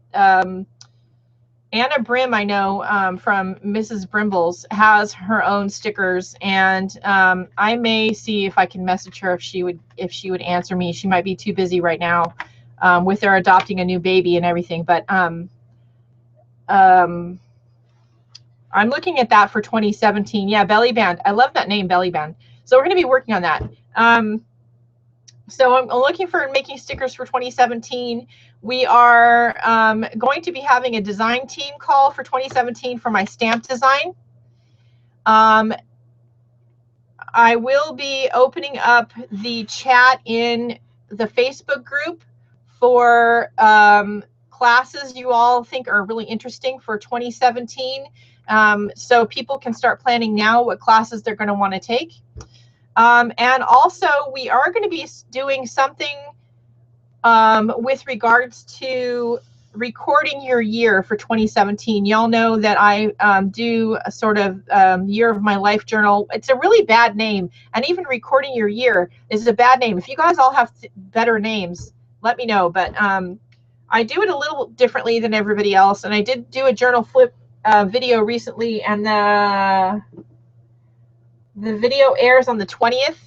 Anna Brim, I know from Mrs. Brimble's, has her own stickers, and I may see if I can message her if she would answer me. She might be too busy right now with her adopting a new baby and everything. But I'm looking at that for 2017. Yeah, belly band. I love that name, belly band. So we're going to be working on that. So I'm looking for making stickers for 2017. We are going to be having a design team call for 2017 for my stamp design. I will be opening up the chat in the Facebook group for classes you all think are really interesting for 2017. So people can start planning now what classes they're going to want to take. And also, we are going to be doing something with regards to recording your year for 2017. Y'all know that I do a sort of year of my life journal. It's a really bad name, and even recording your year is a bad name. If you guys all have better names, let me know. But I do it a little differently than everybody else, and I did do a journal flip video recently, and the video airs on the 20th.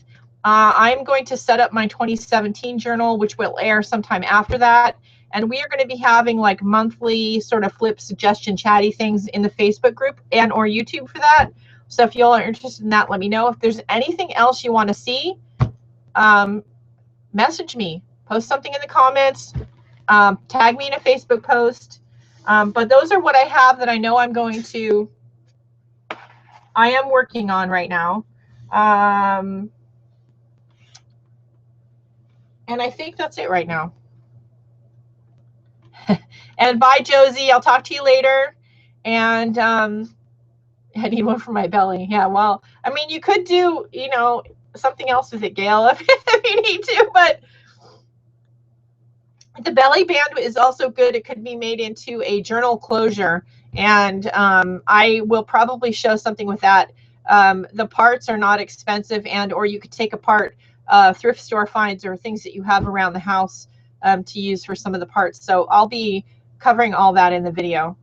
I'm going to set up my 2017 journal, which will air sometime after that. And we are going to be having like monthly sort of flip suggestion chatty things in the Facebook group and or YouTube for that. So if you all are interested in that, let me know. If there's anything else you want to see, message me. Post something in the comments. tag me in a Facebook post. But those are what I have that I know I am working on right now. And I think that's it right now. And bye, Josie. I'll talk to you later. And I need one for my belly. Yeah, well, I mean, you could do, you know, something else with it, Gail, if you need to. But the belly band is also good. It could be made into a journal closure. And I will probably show something with that. The parts are not expensive, or you could take apart thrift store finds or things that you have around the house to use for some of the parts. So I'll be covering all that in the video.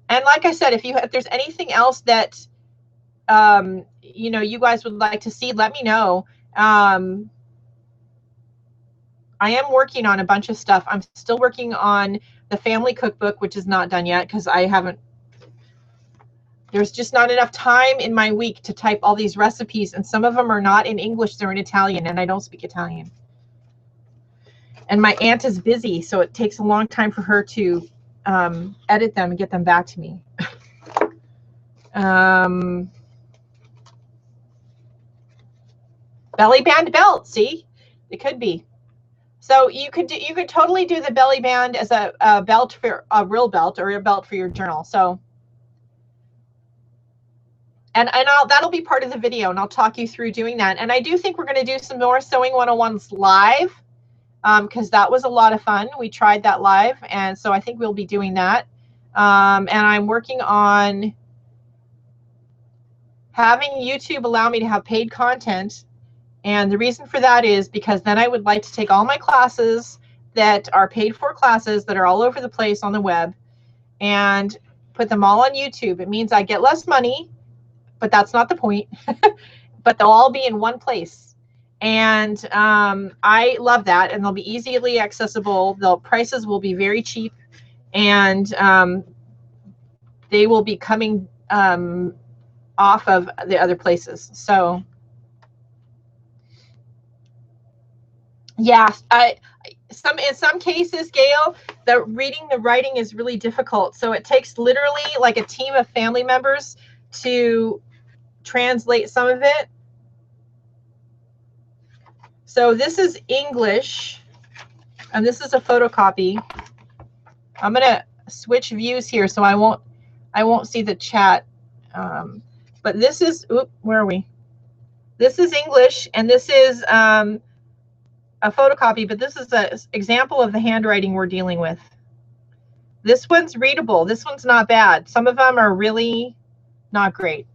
And like I said, if there's anything else that you know, you guys would like to see, let me know. I am working on a bunch of stuff. I'm still working on the family cookbook, which is not done yet because there's just not enough time in my week to type all these recipes, and some of them are not in English, they're in Italian, and I don't speak Italian. And my aunt is busy, so it takes a long time for her to edit them and get them back to me. Belly band belt, see? It could be. So you could totally do the belly band as a belt, for a real belt, or a belt for your journal. So, and that'll be part of the video, and I'll talk you through doing that. And I do think we're going to do some more Sewing 101s live, because that was a lot of fun. We tried that live, and so I think we'll be doing that. And I'm working on having YouTube allow me to have paid content. And the reason for that is because then I would like to take all my classes that are paid for classes that are all over the place on the web and put them all on YouTube. It means I get less money, but that's not the point. But they'll all be in one place. And I love that. And they'll be easily accessible. The prices will be very cheap. And they will be coming off of the other places. So yeah, in some cases, Gail, the writing is really difficult. So it takes literally like a team of family members to translate some of it. So this is English, and this is a photocopy. I'm gonna switch views here so I won't see the chat. But this is, where are we? This is English, and this is a photocopy, but this is an example of the handwriting we're dealing with. This one's readable. This one's not bad. Some of them are really not great.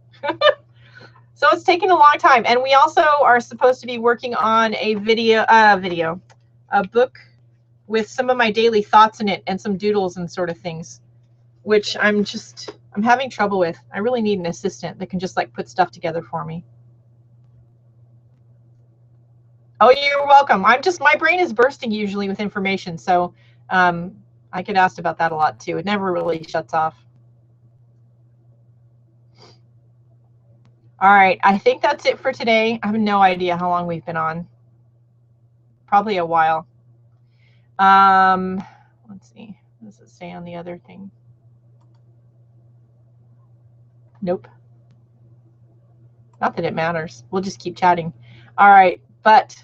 So it's taking a long time. And we also are supposed to be working on a book with some of my daily thoughts in it and some doodles and sort of things, which I'm having trouble with. I really need an assistant that can just like put stuff together for me. Oh, you're welcome. My brain is bursting usually with information. So I get asked about that a lot too. It never really shuts off. All right, I think that's it for today. I have no idea how long we've been on. Probably a while. Let's see. Does it say on the other thing? Nope. Not that it matters. We'll just keep chatting. All right, but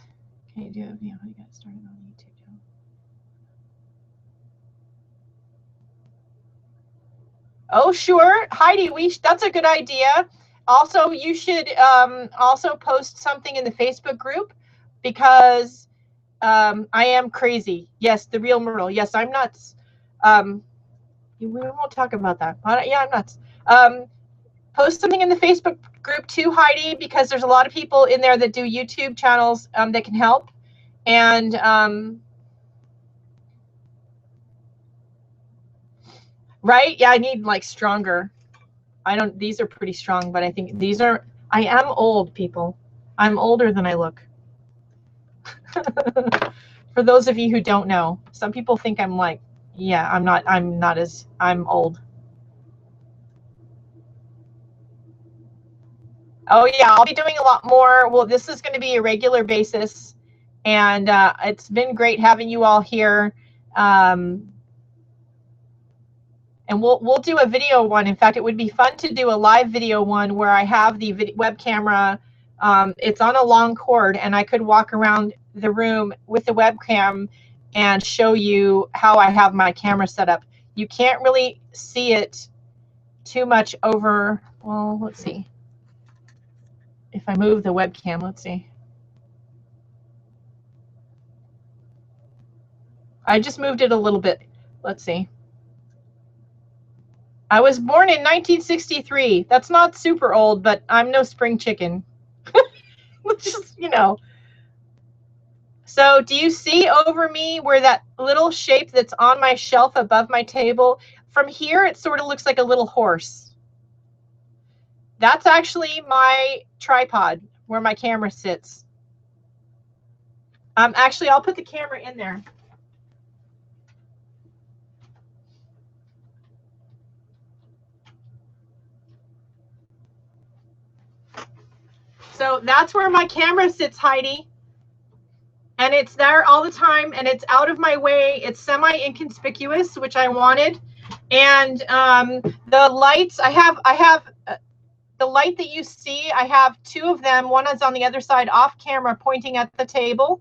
can you do it? You got started on YouTube channel. Oh, sure, Heidi. That's a good idea. Also, you should also post something in the Facebook group, because I am crazy. Yes, the real Myrtle. Yes, I'm nuts. We won't talk about that. Yeah, I'm nuts. Post something in the Facebook group too, Heidi, because there's a lot of people in there that do YouTube channels that can help. And right? Yeah, I need like stronger. These are pretty strong, but I think I am old, people. I'm older than I look. For those of you who don't know, some people think I'm like, yeah, I'm old. Oh yeah, I'll be doing a lot more. Well, this is going to be a regular basis, and it's been great having you all here. And we'll do a video one. In fact, it would be fun to do a live video one where I have the web camera. It's on a long cord, and I could walk around the room with the webcam and show you how I have my camera set up. You can't really see it too much over, well, let's see. If I move the webcam, let's see. I just moved it a little bit. Let's see. I was born in 1963. That's not super old, but I'm no spring chicken. Just, you know. So do you see over me where that little shape that's on my shelf above my table? From here, it sort of looks like a little horse. That's actually my tripod where my camera sits. Actually, I'll put the camera in there. So that's where my camera sits, Heidi. And it's there all the time, and it's out of my way. It's semi-inconspicuous, which I wanted. And the lights, I have the light that you see, I have two of them. One is on the other side off camera pointing at the table.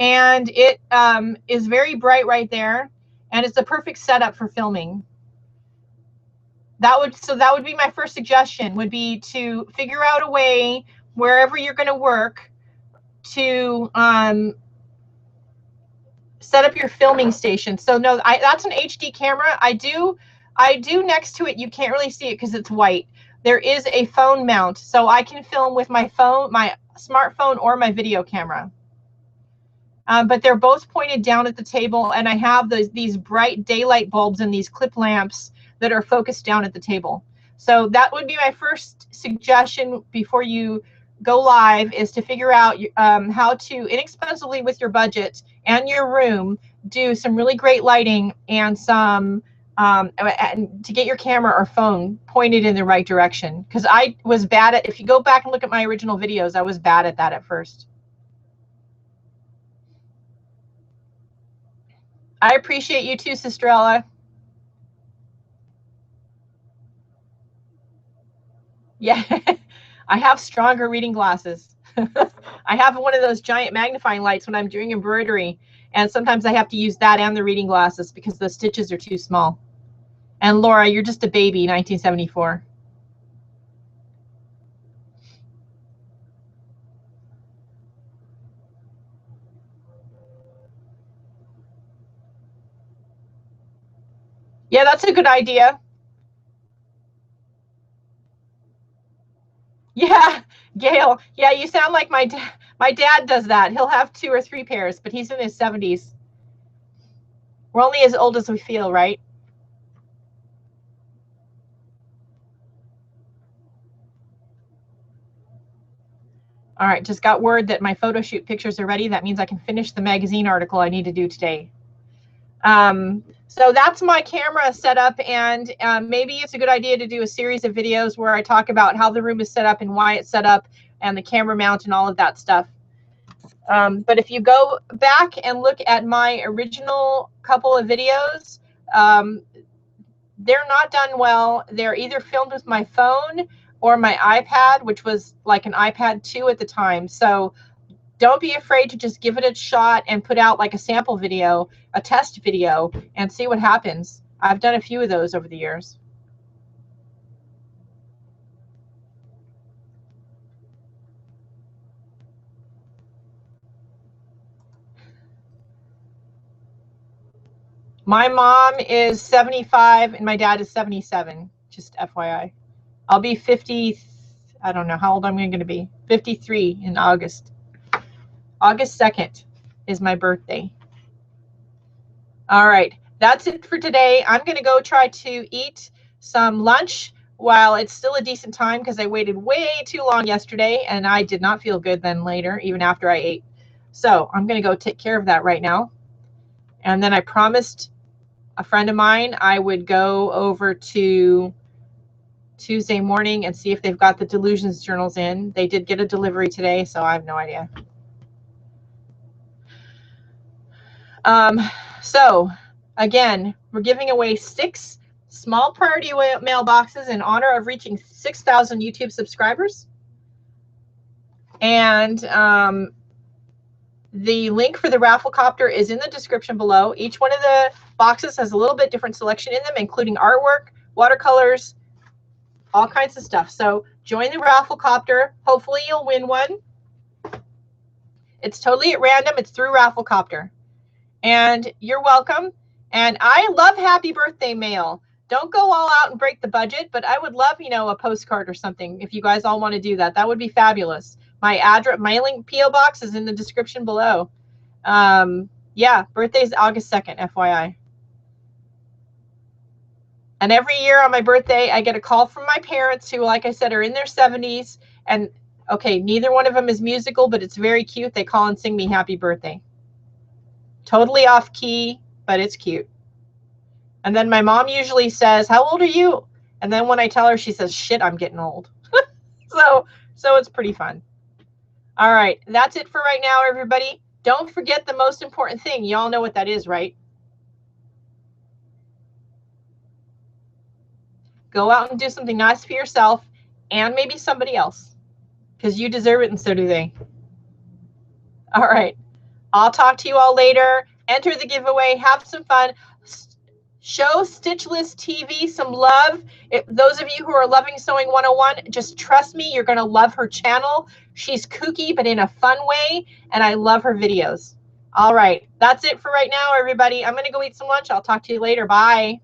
And it is very bright right there. And it's a perfect setup for filming. That would be my first suggestion, would be to figure out a way wherever you're going to work to set up your filming station. So no, that's an HD camera. I do next to it. You can't really see it because it's white. There is a phone mount, so I can film with my phone, my smartphone, or my video camera. But they're both pointed down at the table, and I have these bright daylight bulbs and these clip lamps that are focused down at the table. So that would be my first suggestion before you go live, is to figure out how to inexpensively, with your budget and your room, do some really great lighting and some and to get your camera or phone pointed in the right direction. Because I was bad at, if you go back and look at my original videos, I was bad at that at first. I appreciate you too, Sistrella. Yeah, I have stronger reading glasses. I have one of those giant magnifying lights when I'm doing embroidery, and sometimes I have to use that and the reading glasses because the stitches are too small. And Laura, you're just a baby, 1974. Yeah, that's a good idea. Yeah, Gail. Yeah, you sound like my dad. My dad does that. He'll have 2 or 3 pairs, but he's in his 70s. We're only as old as we feel, right? All right, just got word that my photo shoot pictures are ready. That means I can finish the magazine article I need to do today. So that's my camera setup, and maybe it's a good idea to do a series of videos where I talk about how the room is set up and why it's set up and the camera mount and all of that stuff. But if you go back and look at my original couple of videos, they're not done well. They're either filmed with my phone or my iPad, which was like an iPad 2 at the time. So don't be afraid to just give it a shot and put out like a sample video, a test video, and see what happens. I've done a few of those over the years. My mom is 75 and my dad is 77, just FYI. I'll be 50, I don't know how old I'm going to be, 53 in August. August 2nd is my birthday. All right, that's it for today. I'm going to go try to eat some lunch while it's still a decent time, because I waited way too long yesterday and I did not feel good then later, even after I ate. So I'm going to go take care of that right now. And then I promised a friend of mine I would go over to Tuesday morning and see if they've got the Delusions journals in. They did get a delivery today, so I have no idea. So Again, we're giving away 6 small priority mailboxes in honor of reaching 6,000 YouTube subscribers. And the link for the Rafflecopter is in the description below. Each one of the boxes has a little bit different selection in them, including artwork, watercolors, all kinds of stuff. So join the Rafflecopter. Hopefully you'll win one. It's totally at random. It's through Rafflecopter. And you're welcome. And I love happy birthday mail. Don't go all out and break the budget, but I would love, you know, a postcard or something if you guys all want to do that. That would be fabulous. My address, my link PO box is in the description below. Yeah, birthday's August 2nd, FYI. And every year on my birthday, I get a call from my parents who, like I said, are in their 70s. And okay, neither one of them is musical, but it's very cute. They call and sing me happy birthday. Totally off key, but it's cute. And then my mom usually says, how old are you? And then when I tell her, she says, shit, I'm getting old. So it's pretty fun. All right, that's it for right now, everybody. Don't forget the most important thing. You all know what that is, right? Go out and do something nice for yourself and maybe somebody else, because you deserve it and so do they. All right, I'll talk to you all later. Enter the giveaway. Have some fun. Show Stitchless TV some love. Those of you who are loving Sewing 101, just trust me, you're going to love her channel. She's kooky, but in a fun way, and I love her videos. All right, that's it for right now, everybody. I'm going to go eat some lunch. I'll talk to you later. Bye.